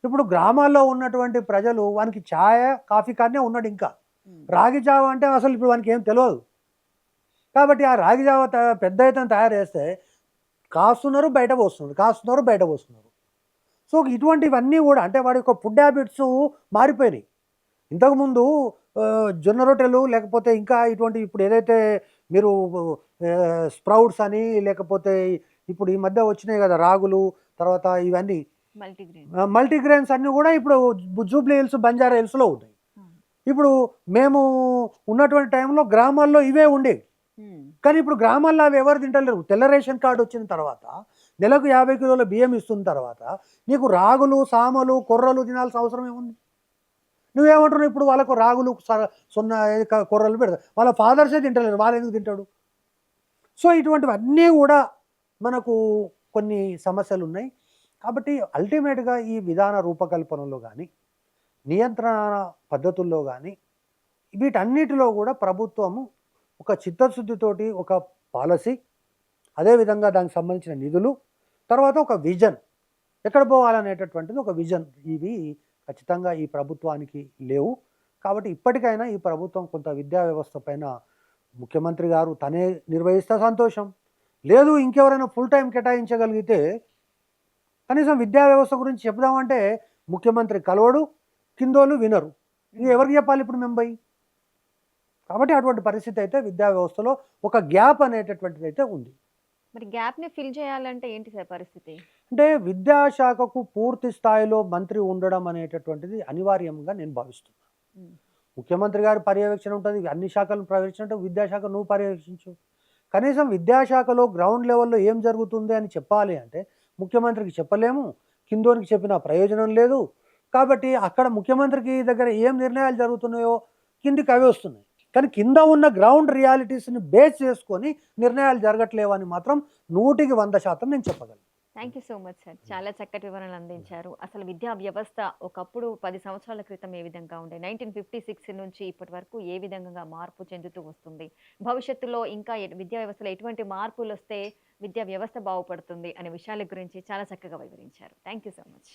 ఇప్పుడు గ్రామాల్లో ఉన్నటువంటి ప్రజలు వానికి ఛాయ కాఫీ కానే ఉన్నాడు, ఇంకా రాగి జావా అంటే అసలు ఇప్పుడు వానికి ఏం తెలియదు. కాబట్టి ఆ రాగి జావా పెద్ద ఎత్తున తయారు చేస్తే కాస్తున్నారు బయట పోస్తున్నారు. సో ఇటువంటివన్నీ కూడా అంటే వాడి యొక్క ఫుడ్ హ్యాబిట్స్ మారిపోయినాయి. ఇంతకుముందు జొన్న రొట్టెలు లేకపోతే ఇంకా ఇటువంటి ఇప్పుడు ఏదైతే మీరు స్ప్రౌట్స్ అని లేకపోతే ఇప్పుడు ఈ మధ్య వచ్చినాయి కదా రాగులు, తర్వాత ఇవన్నీ మల్టీగ్రెయిన్స్ అన్నీ కూడా ఇప్పుడు జూబ్లీ హిల్స్, బంజారా హిల్స్లో ఉన్నాయి. ఇప్పుడు మేము ఉన్నటువంటి టైంలో గ్రామాల్లో ఇవే ఉండేవి. కానీ ఇప్పుడు గ్రామాల్లో అవి ఎవరు తింటలేరు. తెల్ల రేషన్ కార్డు వచ్చిన తర్వాత నెలకు 50 కిలోల బియ్యం ఇస్తున్న తర్వాత నీకు రాగులు, సామలు, కొర్రలు తినాల్సిన అవసరం ఏముంది? నువ్వేమంటున్నావు? ఇప్పుడు వాళ్ళకు రాగులు, కొర్రలు పెడతారు, వాళ్ళ ఫాదర్సే తింటలేరు, వాళ్ళు ఎందుకు తింటాడు? సో ఇటువంటివన్నీ కూడా మనకు కొన్ని సమస్యలు ఉన్నాయి. కాబట్టి అల్టిమేట్గా ఈ విధాన రూపకల్పనలో కానీ నియంత్రణ పద్ధతుల్లో కానీ వీటన్నిటిలో కూడా ప్రభుత్వము ఒక చిత్తశుద్ధితోటి ఒక పాలసీ, అదేవిధంగా దానికి సంబంధించిన నిధులు, తర్వాత ఒక విజన్, ఎక్కడ పోవాలనేటటువంటిది ఒక విజన్, ఇవి ఖచ్చితంగా ఈ ప్రభుత్వానికి లేవు. కాబట్టి ఇప్పటికైనా ఈ ప్రభుత్వం కొంత విద్యా వ్యవస్థ పైన ముఖ్యమంత్రి గారు తనే నిర్వహిస్తే సంతోషం, లేదు ఇంకెవరైనా ఫుల్ టైం కేటాయించగలిగితే కనీసం విద్యా వ్యవస్థ గురించి చెప్దామంటే ముఖ్యమంత్రి కలవడు, కిందోళ్ళు వినరు, ఇది ఎవరికి చెప్పాలి ఇప్పుడు మేము? కాబట్టి అటువంటి పరిస్థితి అయితే విద్యా వ్యవస్థలో ఒక గ్యాప్ అనేటటువంటిది అయితే ఉంది. మరి గ్యాప్ని ఫిల్ చేయాలంటే ఏంటి సార్ పరిస్థితి? అంటే విద్యాశాఖకు పూర్తి స్థాయిలో మంత్రి ఉండడం అనేటటువంటిది అనివార్యంగా నేను భావిస్తున్నాను. ముఖ్యమంత్రి గారి పర్యవేక్షణ ఉంటుంది, అన్ని శాఖలను పర్యవేక్షణ, విద్యాశాఖ నువ్వు పర్యవేక్షించు. కనీసం విద్యాశాఖలో గ్రౌండ్ లెవెల్లో ఏం జరుగుతుంది అని చెప్పాలి అంటే ముఖ్యమంత్రికి చెప్పలేము, కిందోనికి చెప్పిన ప్రయోజనం లేదు. కాబట్టి అక్కడ ముఖ్యమంత్రికి దగ్గర ఏం నిర్ణయాలు జరుగుతున్నాయో కిందికి అవే వస్తున్నాయి. కానీ కింద ఉన్న గ్రౌండ్ రియాలిటీస్ని బేస్ చేసుకొని నిర్ణయాలు జరగట్లేవని మాత్రం 100% నేను చెప్పగలను. Thank you so much sir. చాలా చక్కటి వివరణలు అందించారు. అసలు విద్యా వ్యవస్థ ఒకప్పుడు 10 సంవత్సరాల క్రితం ఏ విధంగా ఉండే, 1956 నుంచి ఇప్పటి వరకు ఏ విధంగా మార్పు చెందుతూ వస్తుంది, భవిష్యత్తులో ఇంకా విద్యా వ్యవస్థలో ఎటువంటి మార్పులు వస్తే విద్యా వ్యవస్థ బాగుపడుతుంది అనే విషయాల గురించి చాలా చక్కగా వివరించారు. Thank you so much.